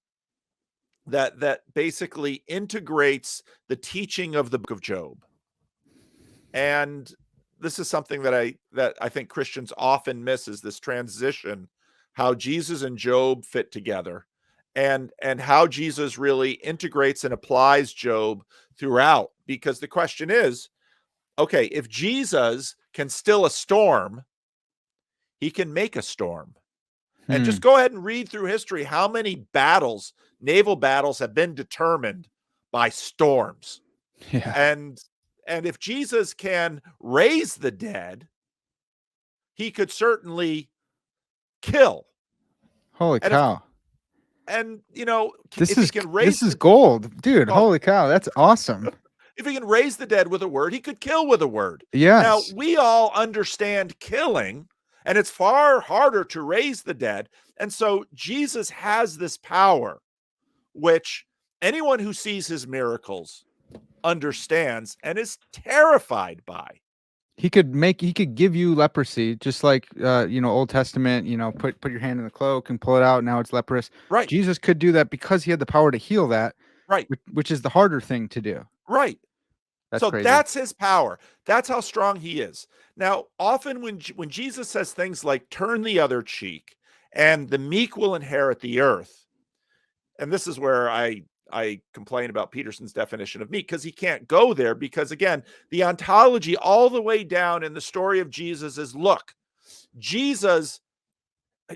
that basically integrates the teaching of the book of Job. And this is something that I think Christians often miss, is this transition, how Jesus and Job fit together, and how Jesus really integrates and applies Job throughout. Because the question is, okay, if Jesus can still a storm, he can make a storm. And just Hmm. go ahead and read through history how many naval battles have been determined by storms. Yeah. And if Jesus can raise the dead, he could certainly kill. Holy And if cow. if he can This raise is gold, dude. Holy cow, that's awesome. if he can raise the dead with a word, he could kill with a word. Now, Yes. we all understand killing, and it's far harder to raise the dead. And so Jesus has this power, which anyone who sees his miracles understands and is terrified by. He could give you leprosy, just like Old Testament, put your hand in the cloak and pull it out, now it's leprous. Right, Jesus could do that because he had the power to heal that, right, which is the harder thing to do. right. That's So crazy. that's his power. That's how strong he is. Now, often when Jesus says things like turn the other cheek and the meek will inherit the earth, and this is where I complain about Peterson's definition of meek, because he can't go there, because again, the ontology all the way down in the story of Jesus is, look, Jesus,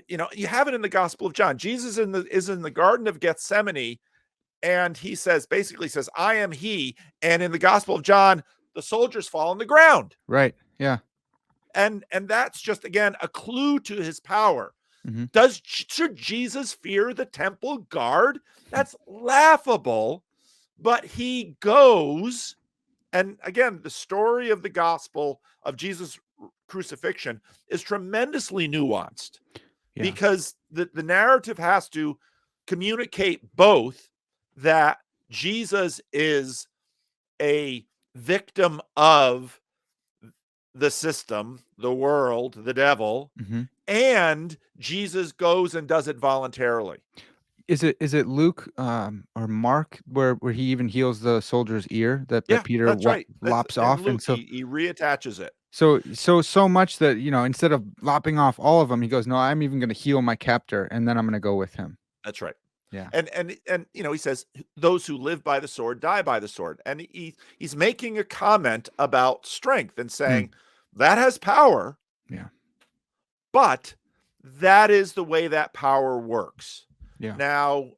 you have it in the Gospel of John. Jesus is in the Garden of Gethsemane, and he basically says, I am he. And in the Gospel of John, the soldiers fall on the ground. Right. Yeah. And that's just, again, a clue to his power. Hmm. Should Jesus fear the temple guard? That's laughable. But he goes, and again, the story of the gospel of Jesus' crucifixion is tremendously nuanced, Yeah. because the narrative has to communicate both that Jesus is a victim of the system, the world, the devil, Hmm. and Jesus goes and does it voluntarily. Is it Luke or Mark where he even heals the soldier's ear that Yeah, Peter that's right. That's lops in off, and Luke. He reattaches it. so much that instead of lopping off all of them, he goes, no, I'm even going to heal my captor, and then I'm going to go with him. That's right. Yeah. And he says those who live by the sword die by the sword. And he's making a comment about strength and Mm, saying that has power, yeah. but that is the way that power works. Yeah. Now,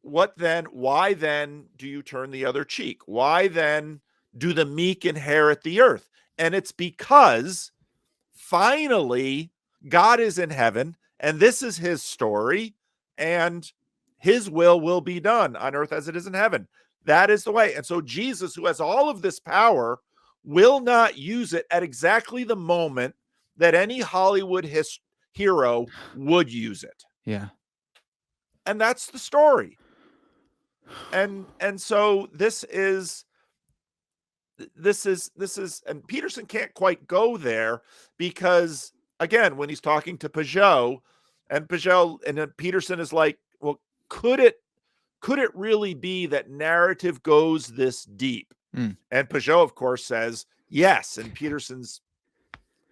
why then do you turn the other cheek? Why then do the meek inherit the earth? And it's because finally God is in heaven and this is his story, and his will be done on earth as it is in heaven. That is the way. And so Jesus, who has all of this power, will not use it at exactly the moment that any Hollywood hero would use it. Yeah. And that's the story. And so this is, and Peterson can't quite go there because, again, when he's talking to Peugeot, and Peterson is like, well, could it really be that narrative goes this deep? Mm. And Peugeot, of course, says yes. And Peterson's,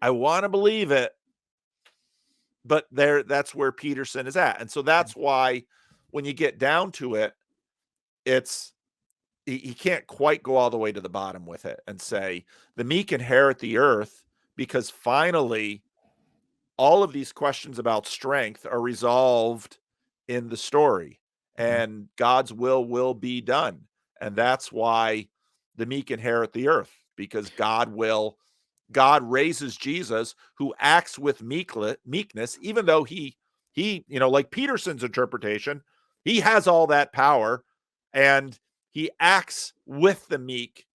I want to believe it, but that's where Peterson is at. And so that's why when you get down to it, he can't quite go all the way to the bottom with it and say the meek inherit the earth, because finally all of these questions about strength are resolved in the story, and God's will be done. And that's why the meek inherit the earth, because God raises Jesus, who acts with meekness, even though he, like Peterson's interpretation, he has all that power, and he acts with the meek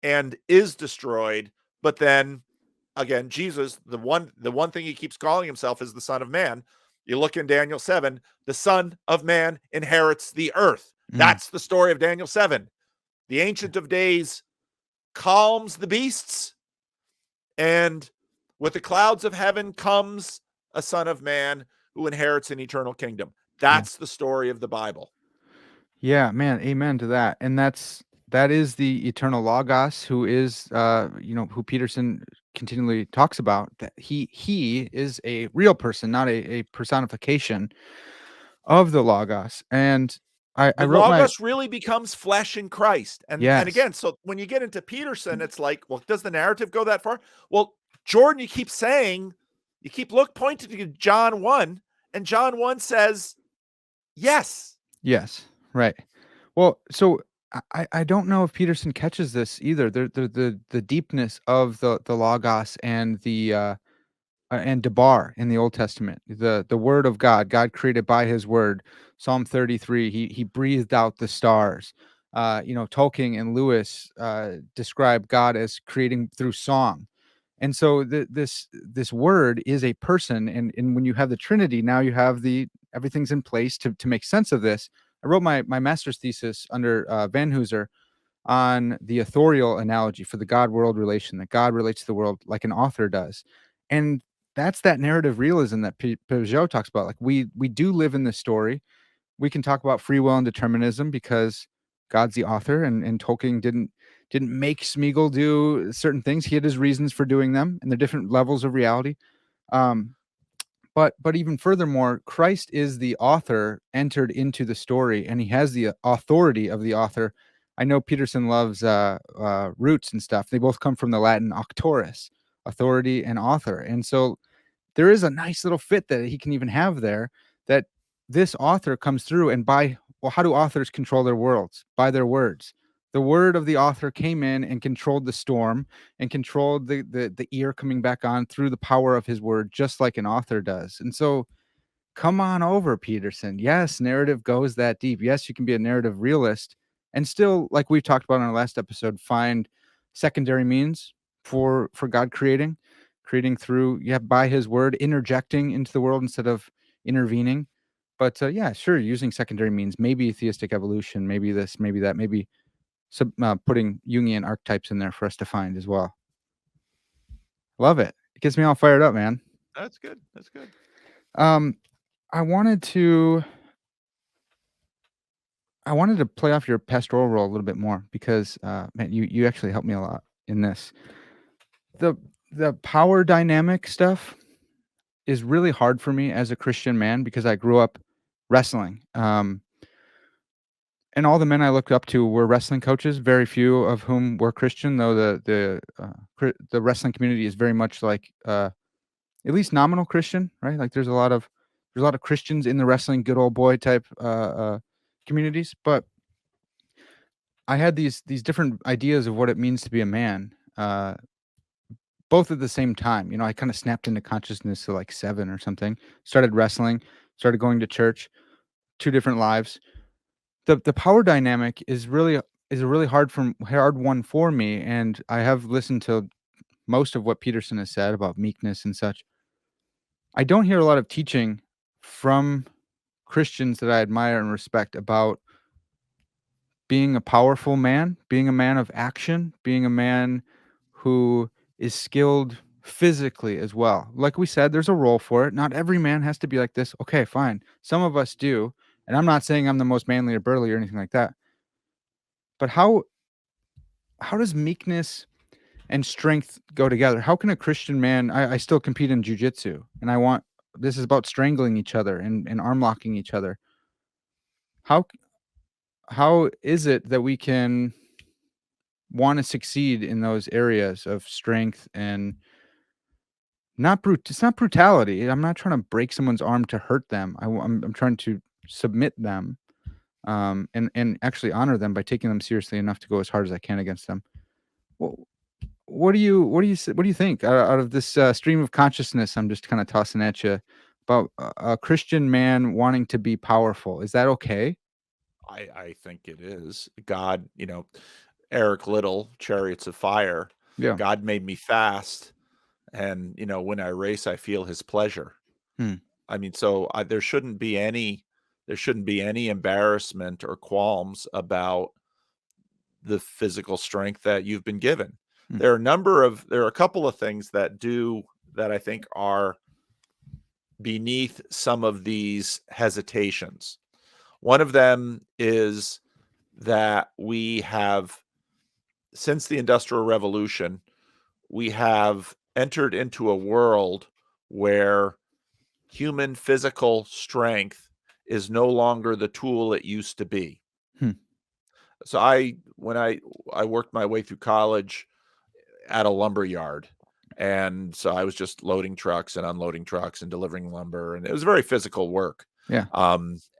and is destroyed. But then again, Jesus, the one thing he keeps calling himself is the Son of Man. You look in Daniel 7, the Son of Man inherits the earth. That's the story of Daniel 7. The Ancient of Days calms the beasts, and with the clouds of heaven comes a Son of Man who inherits an eternal kingdom. That's the story of the Bible. Yeah, man, amen to that. And that is the eternal Logos, who is who Peterson continually talks about, that he is a real person, not a personification of the Logos. And I The wrote my Logos really becomes flesh in Christ. And yes. again, so when you get into Peterson, it's like, well, does the narrative go that far? Well, Jordan, you keep pointing to John 1, and John 1 says yes. Yes, right. Well, so I don't know if Peterson catches this either. The deepness of the Logos and Debar in the Old Testament, the Word of God, God created by His Word. Psalm 33, He breathed out the stars. Tolkien and Lewis describe God as creating through song, and so this Word is a person. And when you have the Trinity, now you have everything's in place to make sense of this. I wrote my master's thesis under Van Hooser on the authorial analogy for the God-world relation, that God relates to the world like an author does. And that's that narrative realism that Peugeot talks about. Like we do live in this story. We can talk about free will and determinism because God's the author, and Tolkien didn't make Smeagol do certain things. He had his reasons for doing them, and the different levels of reality. But even furthermore, Christ is the author entered into the story, and he has the authority of the author. I know Peterson loves roots and stuff. They both come from the Latin auctorus, authority and author. And so there is a nice little fit that he can even have there, that this author comes through, and how do authors control their worlds? By their words. The word of the author came in and controlled the storm and controlled the ear coming back on through the power of his word, just like an author does. And so come on over, Peterson. Yes, narrative goes that deep. Yes, you can be a narrative realist and still, like we talked about in our last episode, find secondary means for God creating through, by his word, interjecting into the world instead of intervening. But yeah, sure, using secondary means, maybe theistic evolution, maybe this, maybe that, maybe putting Jungian archetypes in there for us to find as well. Love it. It gets me all fired up, man. That's good. That's good. I wanted to play off your pastoral role a little bit more because, man, you actually helped me a lot in this. The power dynamic stuff is really hard for me as a Christian man because I grew up wrestling. And all the men I looked up to were wrestling coaches, very few of whom were Christian, though the wrestling community is very much like at least nominal Christian, right? Like there's a lot of Christians in the wrestling good old boy type communities, but I had these different ideas of what it means to be a man, both at the same time. I kind of snapped into consciousness at like 7 or something. Started wrestling, started going to church, 2 different lives. The power dynamic is a really hard one for me, and I have listened to most of what Peterson has said about meekness and such. I don't hear a lot of teaching from Christians that I admire and respect about being a powerful man, being a man of action, being a man who is skilled physically as well. Like we said, there's a role for it. Not every man has to be like this. Okay, fine. Some of us do. And I'm not saying I'm the most manly or burly or anything like that. But how does meekness and strength go together? How can a Christian man I still compete in jujitsu and this is about strangling each other and arm locking each other. How how is it that we can want to succeed in those areas of strength and it's not brutality. I'm not trying to break someone's arm to hurt them. I'm trying to submit them, and actually honor them by taking them seriously enough to go as hard as I can against them. What what do you think out of this stream of consciousness I'm just kind of tossing at you about a Christian man wanting to be powerful? Is that okay? I think it is. God, Eric Liddell, Chariots of Fire, Yeah. God made me fast, and, when I race, I feel his pleasure. Hmm. I mean, so there shouldn't be any embarrassment or qualms about the physical strength that you've been given. Hmm. There are a couple of things that I think are beneath some of these hesitations. One of them is that since the Industrial Revolution, we have entered into a world where human physical strength is no longer the tool it used to be. Hmm. So when I worked my way through college at a lumber yard, and so I was just loading trucks and unloading trucks and delivering lumber, and it was very physical work. Yeah.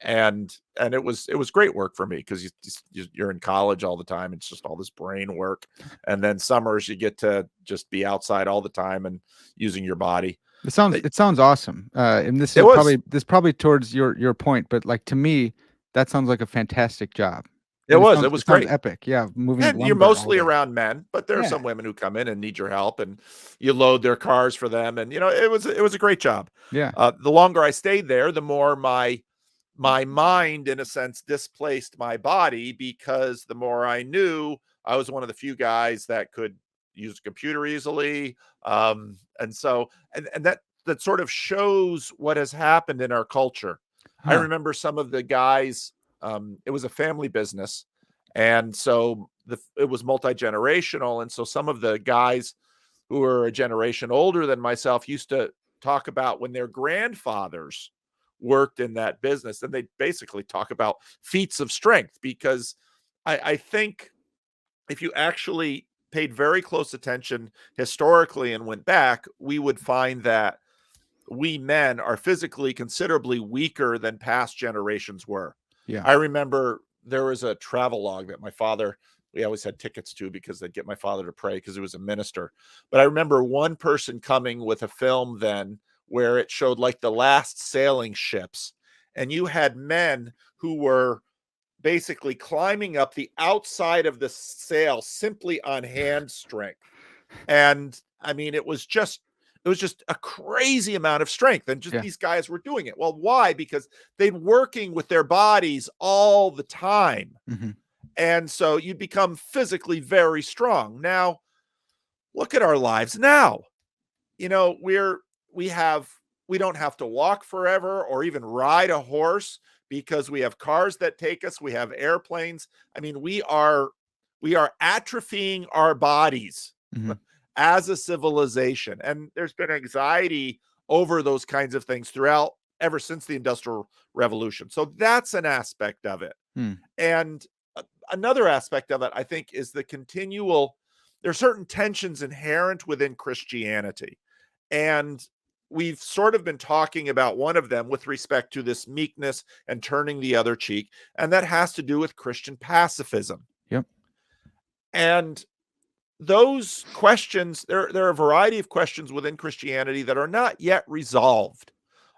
And it was great work for me because you're in college all the time. It's just all this brain work, and then summers you get to just be outside all the time and using your body. It sounds awesome. And It was this probably towards your point, but like to me, that sounds like a fantastic job. it was it It was sounds great. epic. Yeah, moving And you're lumber all mostly day. around men, but there are Yeah. some women who come in and need your help, and you load their cars for them. And it was a great job. Yeah. The longer I stayed there, the more my mind, in a sense, displaced my body, because the more I knew, I was one of the few guys that could use a computer easily. And that sort of shows what has happened in our culture. I Huh. remember some of the guys. It was a family business, and so it was multi-generational, and so some of the guys who were a generation older than myself used to talk about when their grandfathers worked in that business, and they basically talk about feats of strength, because I think if you actually paid very close attention historically and went back, we would find that we men are physically considerably weaker than past generations were. Yeah. I remember there was a travel log that we always had tickets to, because they'd get my father to pray because he was a minister. But I remember one person coming with a film then where it showed like the last sailing ships, and you had men who were basically climbing up the outside of the sail simply on hand strength. And I mean, it was just a crazy amount of strength, and just Yeah. these guys were doing it. Well, why? Because they'd working with their bodies all the time. Hmm. And so you become physically very strong. Now, look at our lives now. You know, we have we don't have to walk forever or even ride a horse, because we have cars that take us, we have airplanes. I mean, we are atrophying our bodies Hmm. as a civilization. And there's been anxiety over those kinds of things throughout ever since the Industrial Revolution. So that's an aspect of it. Hmm. And another aspect of it, I think, is there are certain tensions inherent within Christianity. And we've sort of been talking about one of them with respect to this meekness and turning the other cheek, and that has to do with Christian pacifism. Yep. And those questions, there are a variety of questions within Christianity that are not yet resolved.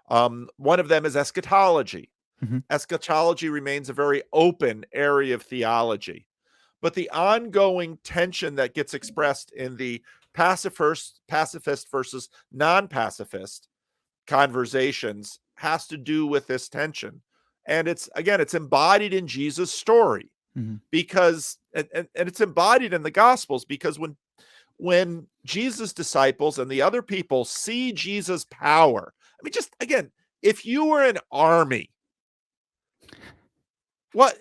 One of them is eschatology. Mhm. Eschatology remains a very open area of theology. But the ongoing tension that gets expressed in the pacifist versus non-pacifist conversations has to do with this tension. And it's embodied in Jesus' story, Mhm. because and it's embodied in the Gospels, because when Jesus' disciples and the other people see Jesus' power, I mean, just again, if you were an army, what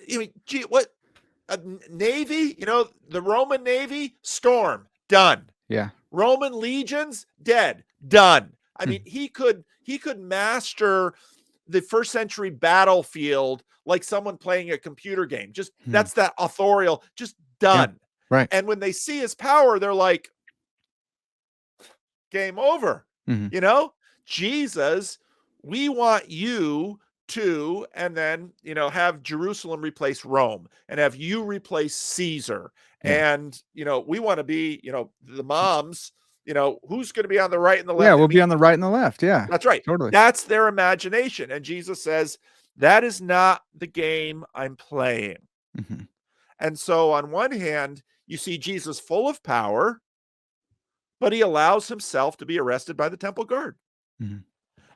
Navy, the Roman Navy, storm, done. Yeah. Roman legions, dead, done. I Hmm. mean, he could master the first century battlefield like someone playing a computer game. Just Hmm. that's that authorial, just Yeah. done. Right. And when they see his power, they're like, game over. Mhm. Jesus, we want you to, and then, have Jerusalem replace Rome and have you replace Caesar. Yeah. And, we want to be, the moms, who's going to be on the right and the Yeah, left. I we'll be mean, on the right and the left. Yeah. that's right. Totally. That's their imagination. And Jesus says, that is not the game I'm playing. Mhm. And so on one hand, you see Jesus full of power, but he allows himself to be arrested by the temple guard. Mhm.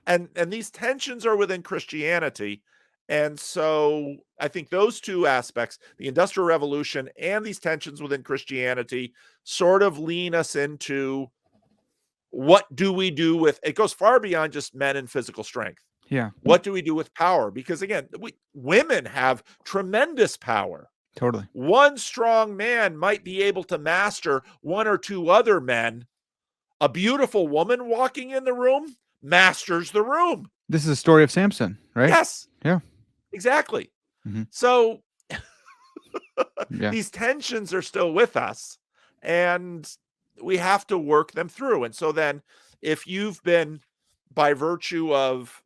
And these tensions are within Christianity. And so I think those two aspects, the Industrial Revolution and these tensions within Christianity, sort of lean us into what do we do with it. Goes far beyond just men and physical strength. Yeah. What do we do with power? Because again, women have tremendous power. Totally. One strong man might be able to master one or two other men. A beautiful woman walking in the room masters the room. This is a story of Samson, right? Yes, Yeah. exactly. Mhm. So Yeah. these tensions are still with us, and we have to work them through. And so then, if you've been, by virtue of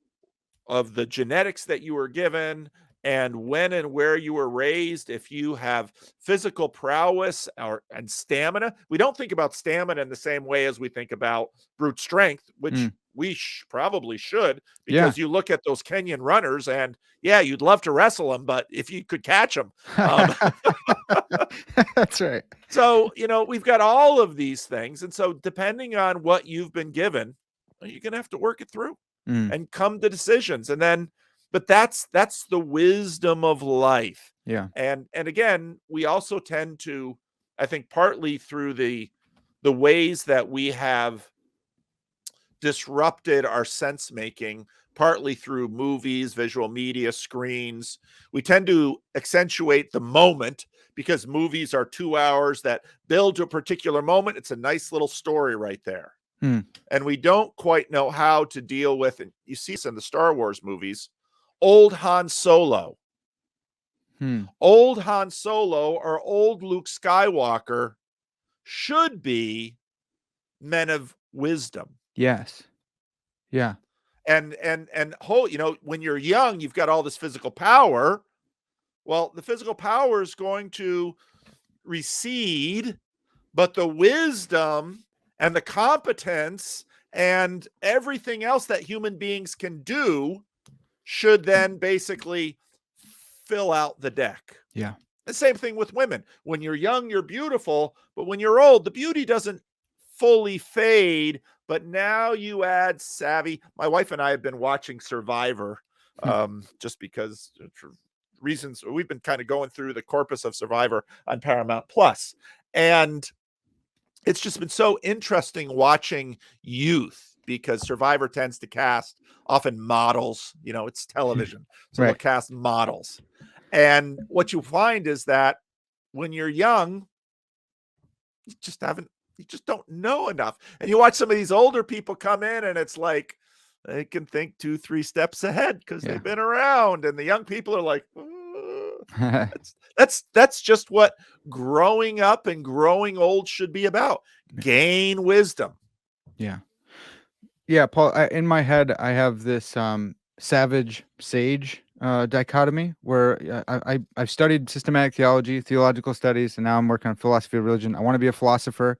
the genetics that you were given and when and where you were raised, if you have physical prowess and stamina, we don't think about stamina in the same way as we think about brute strength, which Mm. we probably should, Yeah. because you look at those Kenyan runners and yeah, you'd love to wrestle them, but if you could catch them. That's right. So, we've got all of these things. And so depending on what you've been given, you're going to have to work it through Mm. and come to decisions. And then, but that's the wisdom of life. Yeah. And again, we also tend to, I think, partly through the ways that we have disrupted our sense making, partly through movies, visual media, screens, we tend to accentuate the moment, because movies are 2 hours that build to a particular moment. It's a nice little story right there. Mm. And we don't quite know how to deal with, and you see this in the Star Wars movies, old Han Solo. Old Han Solo or old Luke Skywalker should be men of wisdom. Yes. Yeah. And when you're young, you've got all this physical power. Well, the physical power is going to recede, but the wisdom and the competence and everything else that human beings can do should then basically fill out the deck. Yeah. The same thing with women. When you're young, you're beautiful, but when you're old, the beauty doesn't fully fade, but now you add savvy. My wife and I have been watching Survivor, just because for reasons we've been kind of going through the corpus of Survivor on Paramount Plus. And it's just been so interesting watching youth, because Survivor tends to cast often models, it's television. So they'll Right. cast models. And what you find is that when you're young, you just don't know enough. And you watch some of these older people come in and it's like they can think 2-3 steps ahead because Yeah. they've been around. And the young people are like, that's just what growing up and growing old should be about. Gain wisdom. Yeah. Yeah, Paul, in my head, I have this savage sage dichotomy where I've studied systematic theology, theological studies, and now I'm working on philosophy of religion. I want to be a philosopher,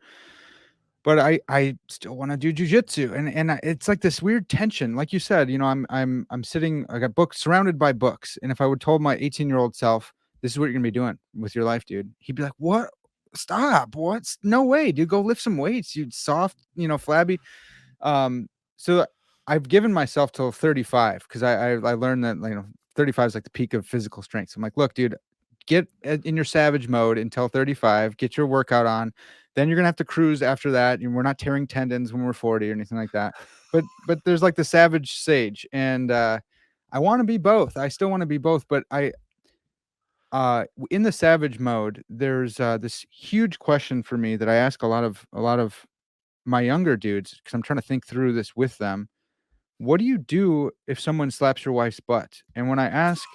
but I still want to do jujitsu, and it's like this weird tension. Like you said, I'm sitting. I got books surrounded by books, and if I would told my 18-year-old self, "This is what you're gonna be doing with your life, dude," he'd be like, "What? Stop! What's no way, dude? Go lift some weights, you soft, flabby." Um, so I've given myself till 35 because I learned that 35 is like the peak of physical strength. So I'm like, look, dude, get in your savage mode until 35, get your workout on. Then you're gonna have to cruise after that. And we're not tearing tendons when we're 40 or anything like that. But there's like the savage sage, and I want to be both. I still want to be both, but in the savage mode, there's this huge question for me that I ask a lot of my younger dudes because I'm trying to think through this with them. What do you do if someone slaps your wife's butt? And when I ask,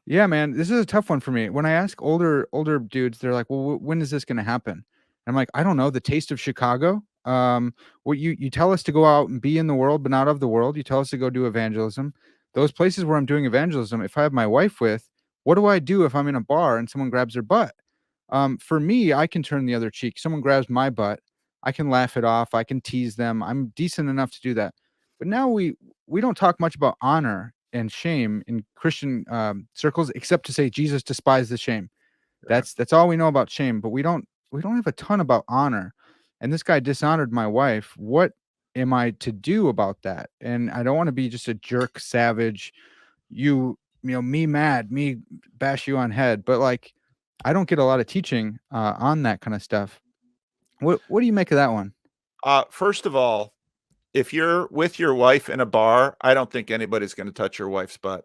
yeah, man, this is a tough one for me. When I ask older dudes, they're like, "Well, when is this going to happen?" I'm like, "I don't know. The taste of Chicago. What you tell us to go out and be in the world, but not of the world. You tell us to go do evangelism. Those places where I'm doing evangelism, if I have my wife with, what do I do if I'm in a bar and someone grabs her butt? For me, I can turn the other cheek. Someone grabs my butt, I can laugh it off. I can tease them. I'm decent enough to do that. But now we don't talk much about honor and shame in Christian circles, except to say Jesus despised the shame. Yeah. That's all we know about shame. But we don't have a ton about honor. And this guy dishonored my wife. What am I to do about that? And I don't want to be just a jerk, savage. Me mad, me bash you on head. But like, I don't get a lot of teaching on that kind of stuff. What do you make of that one? First of all, if you're with your wife in a bar, I don't think anybody's gonna touch your wife's butt.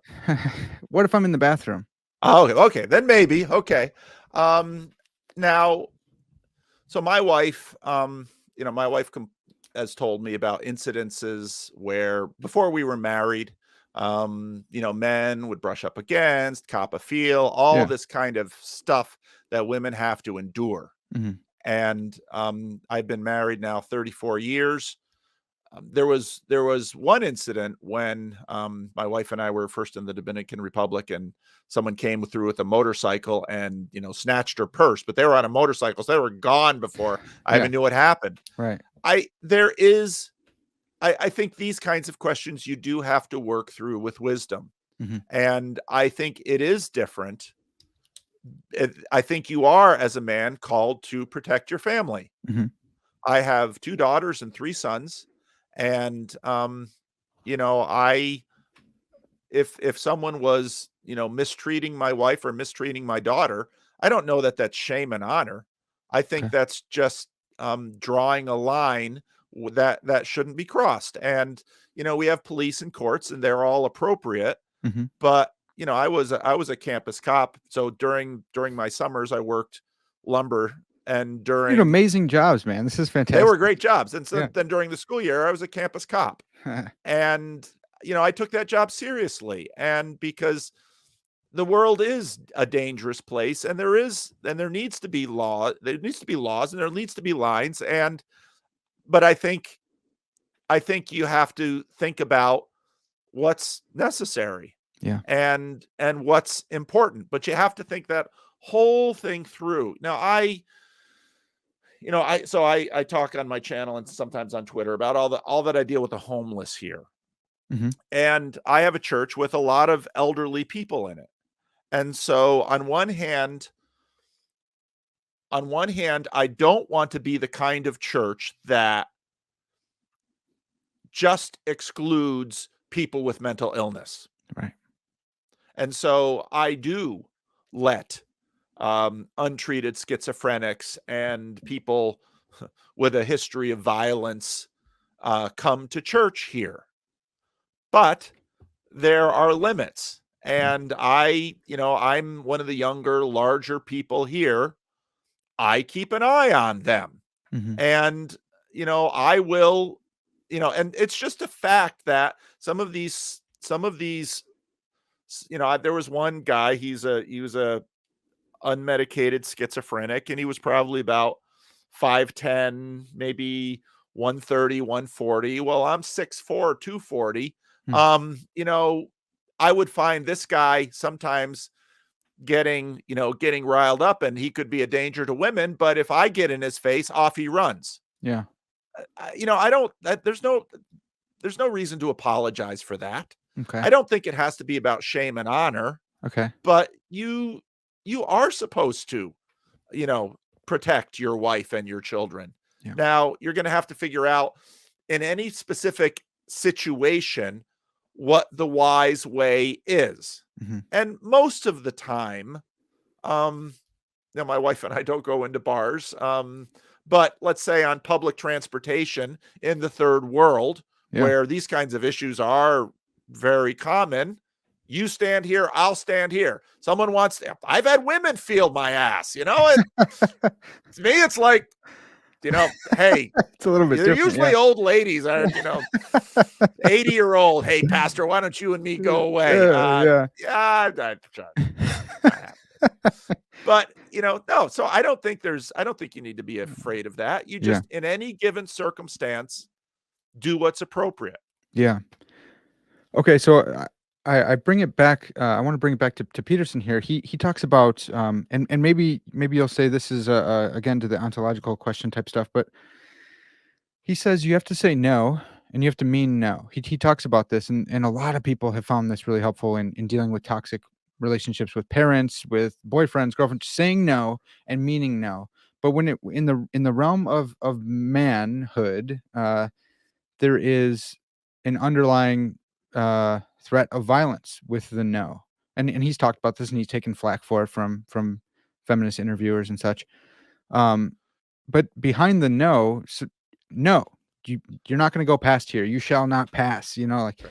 What if I'm in the bathroom? Oh, okay, then maybe, okay. Um, now, so my wife, my wife has told me about incidences where before we were married, men would brush up against, cop a feel, all Yeah. this kind of stuff that women have to endure. Mhm. And I've been married now 34 years. There was one incident when my wife and I were first in the Dominican Republic, and someone came through with a motorcycle and snatched her purse. But they were on a motorcycle, so they were gone before I Yeah. even knew what happened. Right. I there is I think these kinds of questions you do have to work through with wisdom, Mhm. and I think it is different. I think you are, as a man, called to protect your family. Mhm. I have 2 daughters and 3 sons, and, I if someone was, mistreating my wife or mistreating my daughter, I don't know that that's shame and honor. I think Okay. that's just, drawing a line that shouldn't be crossed, and, we have police and courts, and they're all appropriate, Mhm. but, I was a campus cop, so during my summers, I worked lumber, and You do during amazing jobs, man. This is they were fantastic. great jobs, and so Yeah. then during the school year, I was a campus cop, and, I took that job seriously, and because the world is a dangerous place, and there needs to be laws, and there needs to be lines, but I think you have to think about what's necessary Yeah. and what's important, but you have to think that whole thing through. Now, I talk on my channel and sometimes on Twitter about all that I deal with the homeless here. Mhm. And I have a church with a lot of elderly people in it. And so on one hand, I don't want to be the kind of church that just excludes people with mental illness. Right. And so I do let untreated schizophrenics and people with a history of violence come to church here. But there are limits. Yeah. And I'm one of the younger, larger people here. I keep an eye on them. Mhm. And, I will, and it's just a fact that some of these, there was one guy, he was a unmedicated schizophrenic, and he was probably about 5'10", maybe 130, 140. Well, I'm 6'4", 240. Hmm. You know, I would find this guy sometimes getting riled up, and he could be a danger to women, but if I get in his face, off he runs. Yeah. I don't there's no reason to apologize for that. Okay. I don't think it has to be about shame and honor, Okay. but you are supposed to, you know, protect your wife and your children. Yeah. Now, you're going to have to figure out in any specific situation what the wise way is. Hmm. And most of the time, um, my wife and I don't go into bars. But let's say on public transportation in the third world, Yeah. where these kinds of issues are very common, you stand here, I'll stand here. Someone wants to, I've had women feel my ass, and to me, it's like, hey, It's a little bit they're different. usually Yeah. old ladies are, 80-year-old. Hey, pastor, why don't you and me go away? Yeah. Yeah, not happening. But, no, so I don't think you need to be afraid of that. You Yeah. just, in any given circumstance, do what's appropriate. Yeah. Okay, so I bring it back. I want to bring it back to Peterson here. He talks about and maybe you'll say this is again to the ontological question type stuff, but he says you have to say no and you have to mean no. He talks about this, and a lot of people have found this really helpful in dealing with toxic relationships with parents, with boyfriends, girlfriends, saying no and meaning no. But when it in the realm of manhood, there is an underlying threat of violence with the no. And he's talked about this, and he's taken flack for it from feminist interviewers and such. Um, but behind the no, no, you're not going to go past here. You shall not pass. Like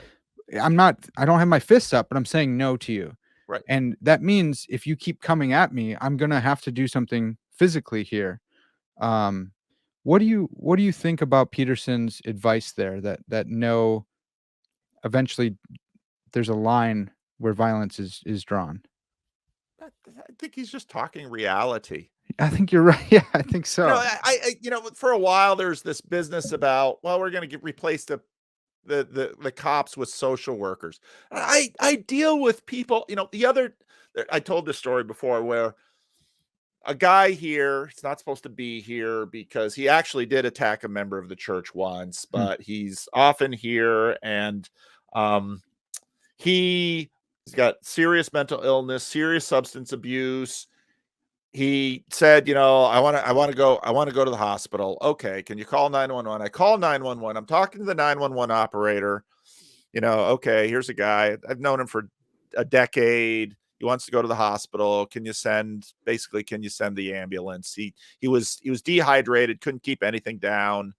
Right. I don't have my fists up, but I'm saying no to you. Right. And that means if you keep coming at me, I'm going to have to do something physically here. Um, what do you think about Peterson's advice there that no, eventually there's a line where violence is drawn? I think he's just talking reality. I think you're right. Yeah, I think so. For a while, there's this business about, well, we're going to replace the cops with social workers. I deal with people, I told this story before where a guy here, he's not supposed to be here because he actually did attack a member of the church once, Hmm. but he's often here, and um, he's got serious mental illness, serious substance abuse. He said, I want to go to the hospital. Okay, can you call 911? I call 911. I'm talking to the 911 operator. Okay, here's a guy. I've known him for a decade. He wants to go to the hospital. Can you send the ambulance? He was dehydrated, couldn't keep anything down.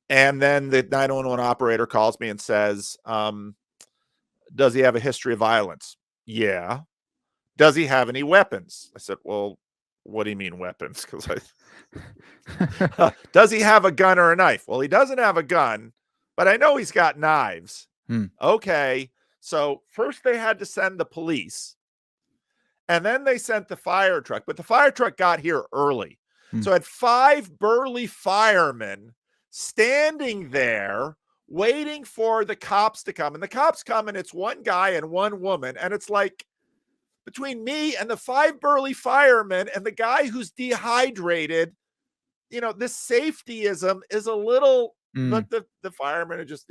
And then the 911 operator calls me and says, does he have a history of violence? Yeah. Does he have any weapons? I said, well, what do you mean weapons? Because does he have a gun or a knife? Well, he doesn't have a gun, but I know he's got knives. Hmm. Okay. So first they had to send the police, and then they sent the fire truck, but the fire truck got here early. Hmm. So I had 5 burly firemen standing there waiting for the cops to come. And the cops come, and it's one guy and one woman. And it's like, between me and the 5 burly firemen and the guy who's dehydrated, this safetyism is a little, Hmm. but the firemen are just,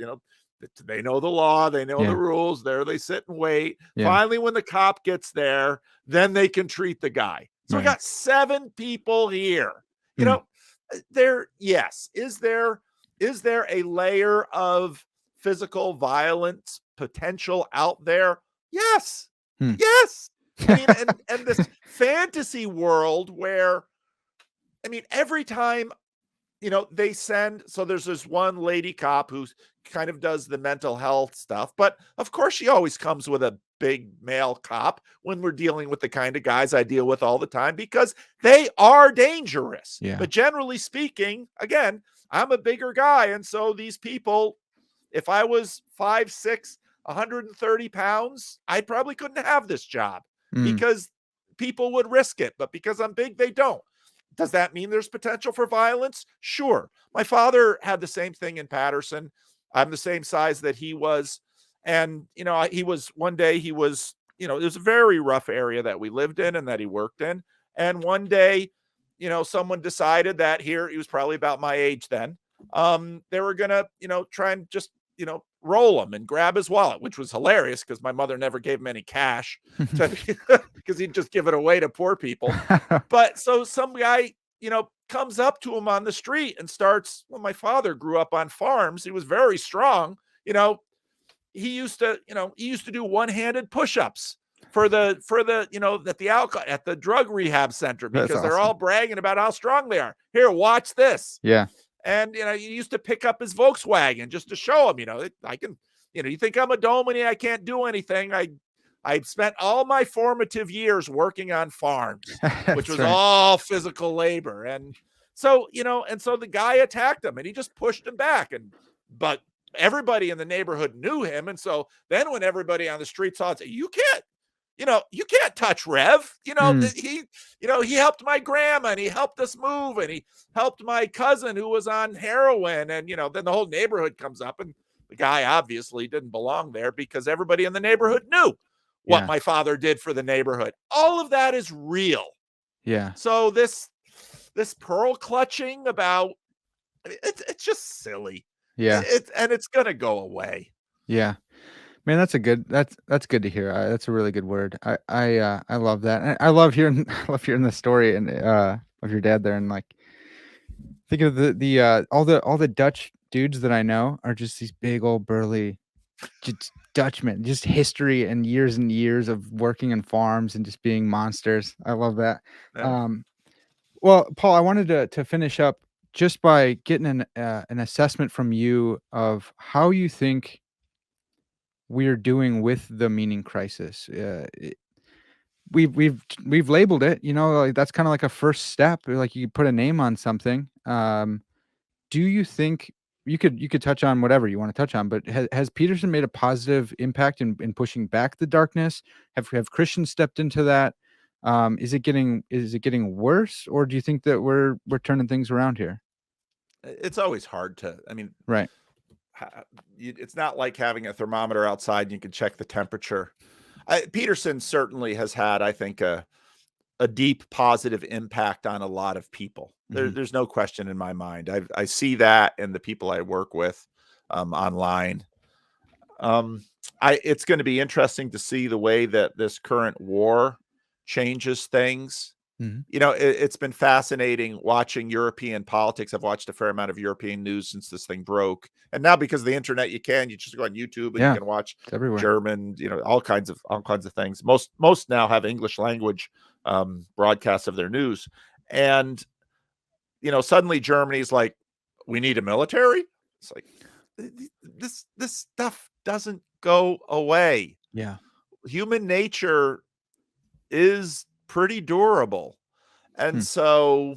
they know the law, they know Yeah. the rules. There they sit and wait. Yeah. Finally, when the cop gets there, then they can treat the guy. So we Right. got 7 people here. Hmm. Yes. Is there a layer of physical violence potential out there? Yes. Hmm. Yes. I mean, and this fantasy world where, every time, they send, so there's this one lady cop who kind of does the mental health stuff, but of course she always comes with a big male cop when we're dealing with the kind of guys I deal with all the time, because they are dangerous. Yeah. But generally speaking, again, I'm a bigger guy. And so these people, if I was 5'6", 130 pounds, I probably couldn't have this job Hmm. because people would risk it. But because I'm big, they don't. Does that mean there's potential for violence? Sure. My father had the same thing in Patterson. I'm the same size that he was. And, he was one day, he was, it was a very rough area that we lived in and that he worked in. And one day, someone decided that he was probably about my age then. They were going to, try and just, roll him and grab his wallet, which was hilarious because my mother never gave him any cash because he'd just give it away to poor people. But so some guy, comes up to him on the street and starts, well, my father grew up on farms. He was very strong. He used to do one-handed push-ups for the, at the drug rehab center because That's they're awesome. all bragging about how strong they are. Here, watch this. Yeah. And, he used to pick up his Volkswagen just to show him, I can, you think I'm a dominant, I can't do anything. I spent all my formative years working on farms, which was all physical labor. And so, so the guy attacked him and he just pushed him back. But everybody in the neighborhood knew him. And so then when everybody on the street saw it, you can't touch Rev. He helped my grandma and he helped us move and he helped my cousin who was on heroin. And, then the whole neighborhood comes up and the guy obviously didn't belong there because everybody in the neighborhood knew what my father did for the neighborhood. All of that is real. Yeah. So this pearl clutching about it's just silly. Yeah. And it's going to go away. Yeah. Man, that's good to hear. That's a really good word. I love that. And I love hearing the story and of your dad there, and like think of the all the Dutch dudes that I know are just these big old burly just Dutchmen, just history and years of working in farms and just being monsters. I love that. Yeah. Well, Paul, I wanted to finish up just by getting an assessment from you of how you think we're doing with the meaning crisis. We've labeled it, like that's kind of like a first step. Like you put a name on something. Do you think you could touch on whatever you want to touch on, but has Peterson made a positive impact in pushing back the darkness? Have Christians stepped into that? Is it getting worse, or do you think that we're turning things around here? It's always hard to, Right. it's not like having a thermometer outside and you can check the temperature. Peterson certainly has had, I think, a deep positive impact on a lot of people. There's no question in my mind. I see that in the people I work with online. It's going to be interesting to see the way that this current war changes things. It's been fascinating watching European politics. I've watched a fair amount of European news since this thing broke. And now because of the internet, you just go on YouTube and you can watch German, all kinds of things. Most now have English language broadcasts of their news. And, suddenly Germany's like, we need a military. It's like, this stuff doesn't go away. Yeah. Human nature is pretty durable. And so,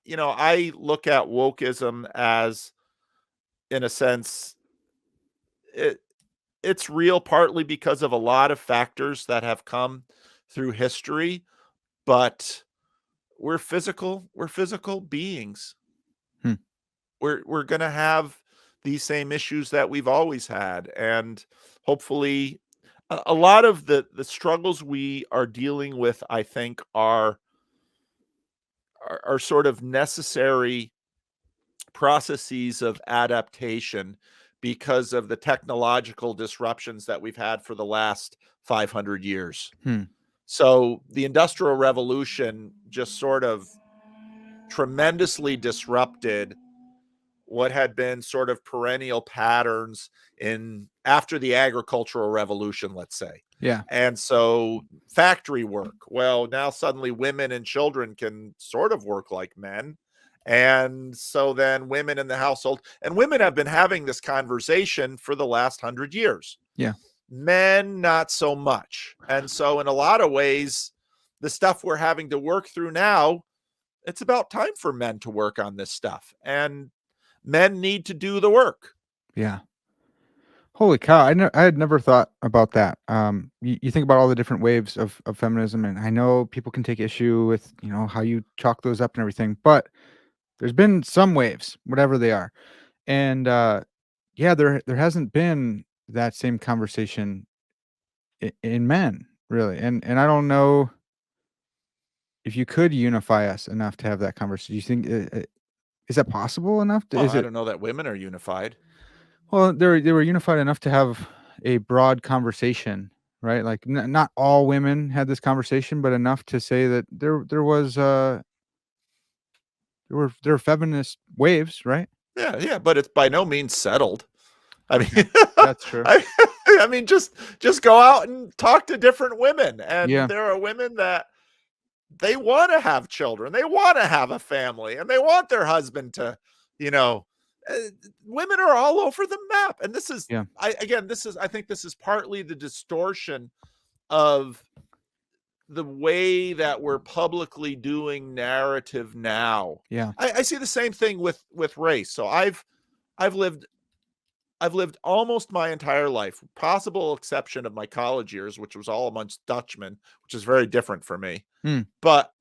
I look at wokeism as, in a sense, it's real partly because of a lot of factors that have come through history, but we're physical beings. We're going to have these same issues that we've always had. And hopefully a lot of the struggles we are dealing with, I think, are sort of necessary processes of adaptation because of the technological disruptions that we've had for the last 500 years. So the Industrial Revolution just sort of tremendously disrupted what had been sort of perennial patterns after the agricultural revolution, let's say. Yeah. And so factory work, well, now suddenly women and children can sort of work like men. And so then women in the household, and women have been having this conversation for the last 100 years. Yeah. Men, not so much. And so in a lot of ways, the stuff we're having to work through now, it's about time for men to work on this stuff. And men need to do the work. Yeah. Holy cow! I had never thought about that. You think about all the different waves of feminism, and I know people can take issue with, how you chalk those up and everything, but there's been some waves, whatever they are. And, yeah, there hasn't been that same conversation in men, really, and I don't know if you could unify us enough to have that conversation. Do you think, is that possible enough? Well, Is I it don't know that women are unified. well, they were unified enough to have a broad conversation, right? Like, not all women had this conversation, but enough to say that there were feminist waves, right? Yeah, yeah, but it's by no means settled. I Yeah, mean, that's true. I I mean, just go out and talk to different women, and Yeah, there are women that they wanna have children, they wanna have a family, and they want their husband to, you know, uh, women are all over the map, and this is yeah, I think this is partly the distortion of the way that we're publicly doing narrative now. yeah, I see the same thing with race. So I've lived I've lived almost my entire life, possible exception of my college years, which was all amongst Dutchmen, which is very different for me. mm, But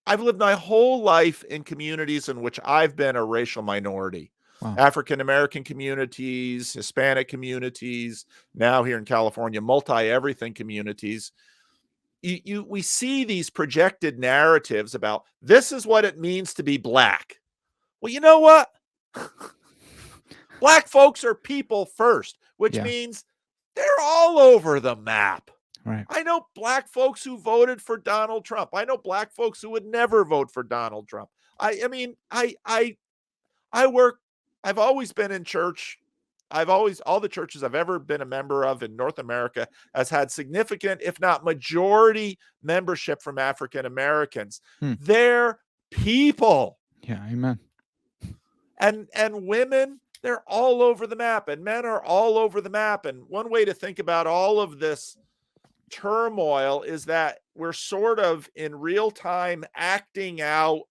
I've lived my whole life in communities in which I've been a racial minority. wow, African American communities, Hispanic communities, now here in California, multi everything communities. We see these projected narratives about this is what it means to be black. Well, you know what? Black folks are people first, which yeah, means they're all over the map. right, I know black folks who voted for Donald Trump. I know black folks who would never vote for Donald Trump. I mean, I work I've always been in church. I've always all the churches I've ever been a member of in North America has had significant, if not majority, membership from African Americans. hmm, They're people. yeah, amen. And women, they're all over the map, and men are all over the map. And one way to think about all of this turmoil is that we're sort of in real time acting out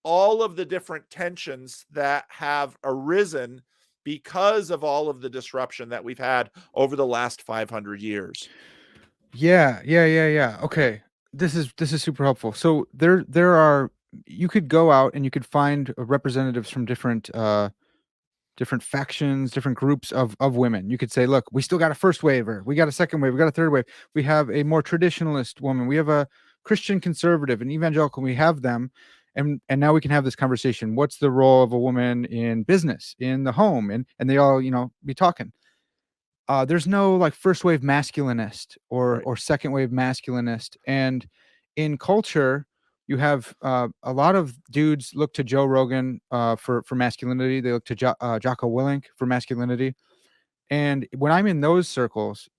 all of the different tensions that have arisen because of all of the disruption that we've had over the last 500 years. Yeah, yeah, yeah, yeah. Okay. This is super helpful. So there are you could go out and you could find representatives from different factions, different groups of women. You could say, look, we still got a first waver, we got a second wave, we got a third wave. We have a more traditionalist woman, we have a Christian conservative, an evangelical, we have them. And now we can have this conversation. What's the role of a woman in business, in the home? And they all, be talking. There's no like first wave masculinist or Right. or second wave masculinist. And in culture, you have a lot of dudes look to Joe Rogan for masculinity. They look to Jocko Willink for masculinity. And when I'm in those circles,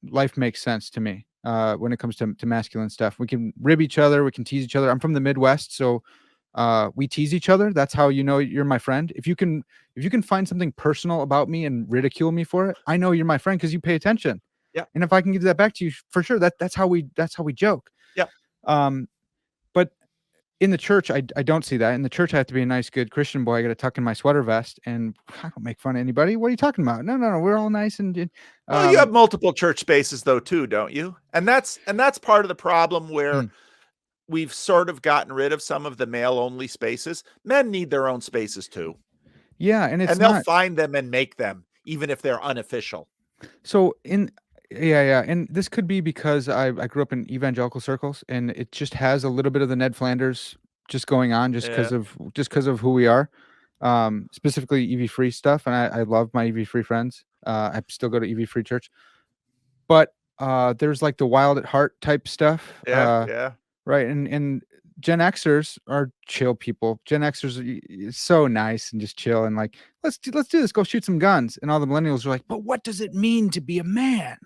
life makes sense to me. When it comes to masculine stuff, we can rib each other, we can tease each other. I'm from the Midwest, so we tease each other. That's how you know you're my friend. If you can find something personal about me and ridicule me for it, I know you're my friend because you pay attention. Yeah. And if I can give that back to you, for sure, that's how we joke. Yeah. Um, but in the church, I don't see that. In the church, I have to be a nice, good Christian boy. I got to tuck in my sweater vest, and I don't make fun of anybody. What are you talking about? No, no, no. We're all nice and Well, you um. have multiple church spaces though too, don't you? And that's part of the problem where mm, we've sort of gotten rid of some of the male only spaces. Men need their own spaces too, yeah, and it's and they'll not find them and make them even if they're unofficial. so in. Yeah, yeah, and this could be because I grew up in evangelical circles, and it just has a little bit of the Ned Flanders just going on, just because Yeah. of who we are, specifically EV free stuff, and I love my EV free friends. I still go to EV free church, but there's like the wild at heart type stuff, Yeah, yeah. right? And Gen Xers are chill people. Gen Xers is so nice and just chill and like let's do this. Go shoot some guns. And all the millennials are like, but what does it mean to be a man?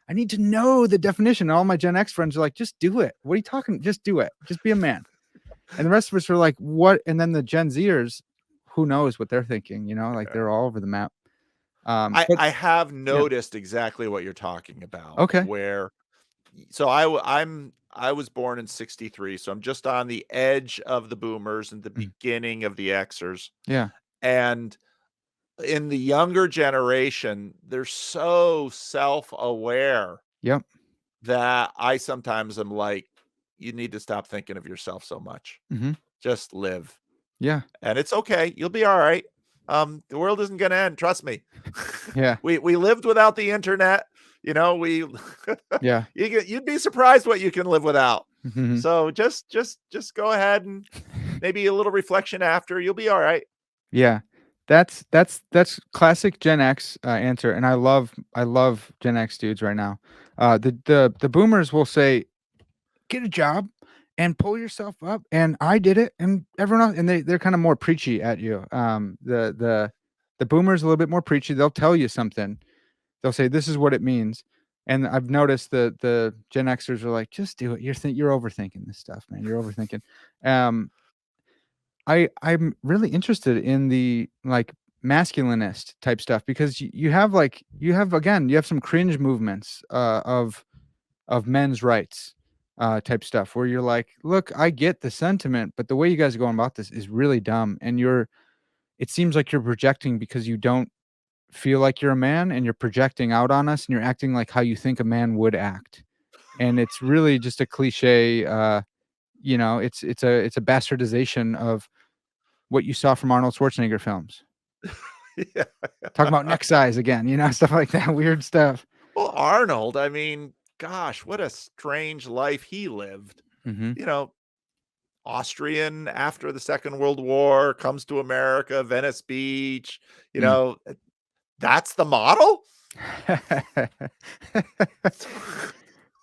I need to know the definition. And all my Gen X friends are like, just do it. What are you talking? Just do it. Just be a man. And the rest of us are like, what? And then the Gen Zers, who knows what they're thinking? Like Yeah. they're all over the map. I But I have yeah, noticed exactly what you're talking about, okay. where so I was born in '63, so I'm just on the edge of the boomers and the Mm, beginning of the Xers. yeah, And in the younger generation, they're so self-aware Yep. that I sometimes am like, "You need to stop thinking of yourself so much. Mhm. Just live, Yeah. and it's okay. You'll be alright. The world isn't gonna end, trust me." Yeah. We lived without the internet, you know, we Yeah. you'd be surprised what you can live without. Mhm. So just go ahead and maybe a little reflection after, you'll be alright. Yeah. That's classic Gen X, answer, and I love Gen X dudes right now. The boomers will say, "Get a job and pull yourself up," and "I did it," and everyone else, and they're kinda more preachy at you. The boomers a little bit more preachy, they'll tell you something. They'll say, "This is what it means," and I've noticed the Gen Xers are like, "Just do it. You're overthinking this stuff, man. You're overthinking." Um, I'm really interested in the, like, masculinist type stuff because you have, like you have some cringe movements, of men's rights, type stuff where you're like, "Look, I get the sentiment, but the way you guys are going about this is really dumb, and it seems like you're projecting because you don't feel like you're a man, and you're projecting out on us, and you're acting like how you think a man would act." And it's really just a cliche, it's a bastardization of what you saw from Arnold Schwarzenegger films. Yeah. Talking about neck size again, stuff like that, weird stuff. Well, Arnold, I mean, gosh, what a strange life he lived. Mhm. You know, Austrian after the Second World War, comes to America, Venice Beach, you Mm. know, that's the model?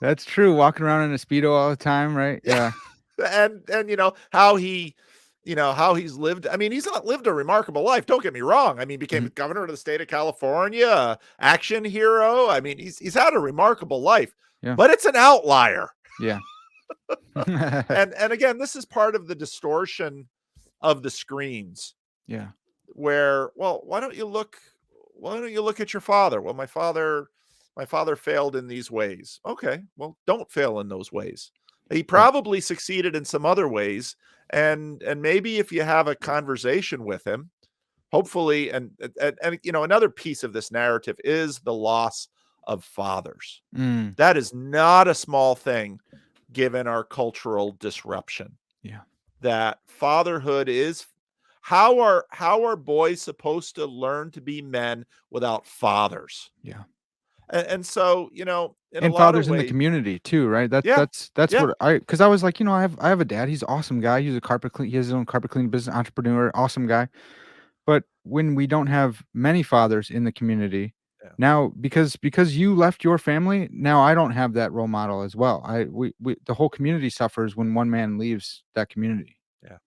That's true, walking around in a Speedo all the time, right? Yeah, Yeah. and how how he's lived. I mean, he's not lived a remarkable life, don't get me wrong. I mean, became Mhm. governor of the state of California, action hero. I mean, he's had a remarkable life, Yeah. but it's an outlier. Yeah. And again, this is part of the distortion of the screens Yeah. where, well, why don't you look at your father? Well, my father failed in these ways. Okay, well, don't fail in those ways. He Right. probably succeeded in some other ways, and maybe if you have a conversation with him, hopefully, and another piece of this narrative is the loss of fathers. Mm. That is not a small thing given our cultural disruption. Yeah. That fatherhood is how are boys supposed to learn to be men without fathers? Yeah. And so, in a And lot of fathers in the ways, community too, right? That's yeah, that's that's yeah, what because I was like, I have a dad. He's an awesome guy. He's a carpet clean. He has his own carpet cleaning business, entrepreneur, awesome guy. But when we don't have many fathers in the community yeah, now, because you left your family, now I don't have that role model as well. We the whole community suffers when one man leaves that community. yeah.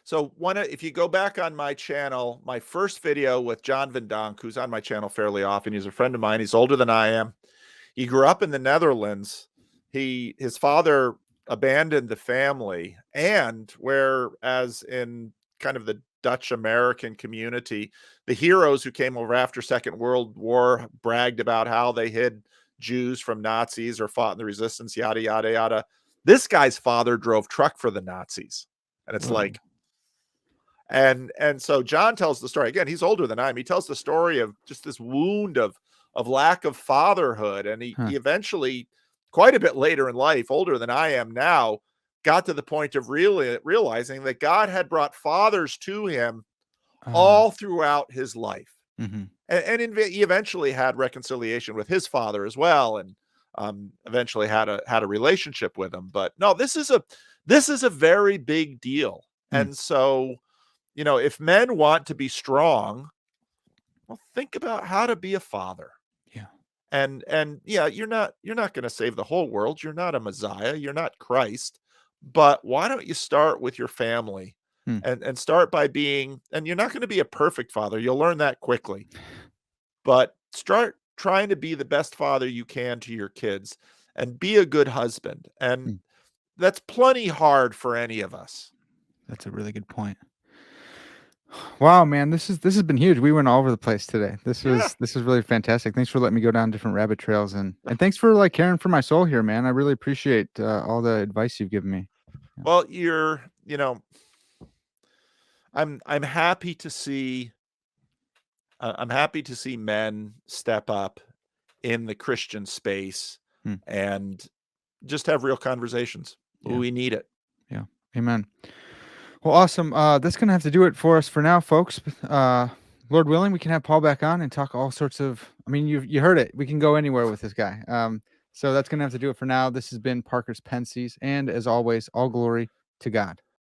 So if you go back on my channel, my first video with John Van Donk, who's on my channel fairly often, he's a friend of mine. He's older than I am. He grew up in the Netherlands. His father abandoned the family, and whereas in kind of the Dutch American community, the heroes who came over after Second World War bragged about how they hid Jews from Nazis or fought in the resistance, yada yada yada. This guy's father drove truck for the Nazis. And it's Whoa. like, and so John tells the story. Again, he's older than I am. He tells the story of just this wound of lack of fatherhood. And he Huh. eventually, quite a bit later in life, older than I am now, got to the point of really realizing that God had brought fathers to him Uh, all throughout his life. mhm. He eventually had reconciliation with his father as well, and eventually had a relationship with him. But no, this is a very big deal. Mm. And so, if men want to be strong, well, think about how to be a father. Yeah. And yeah, you're not going to save the whole world. You're not a Messiah. You're not Christ. But why don't you start with your family Mm. and start by being, and you're not going to be a perfect father. You'll learn that quickly, but start trying to be the best father you can to your kids and be a good husband. And Mm. that's plenty hard for any of us. That's a really good point. Wow, man, this has been huge. We went all over the place today. This Yeah. was this was really fantastic. Thanks for letting me go down different rabbit trails and thanks for like caring for my soul here, man. I really appreciate all the advice you've given me. Yeah. Well, I'm happy to see I'm happy to see men step up in the Christian space Hmm. and just have real conversations. Yeah. We need it. Yeah. Amen. Well, awesome. That's going to have to do it for us for now, folks. Lord willing, we can have Paul back on and talk all sorts of, I mean, you heard it. We can go anywhere with this guy. So that's going to have to do it for now. This has been Parker's Pensées. And as always, all glory to God.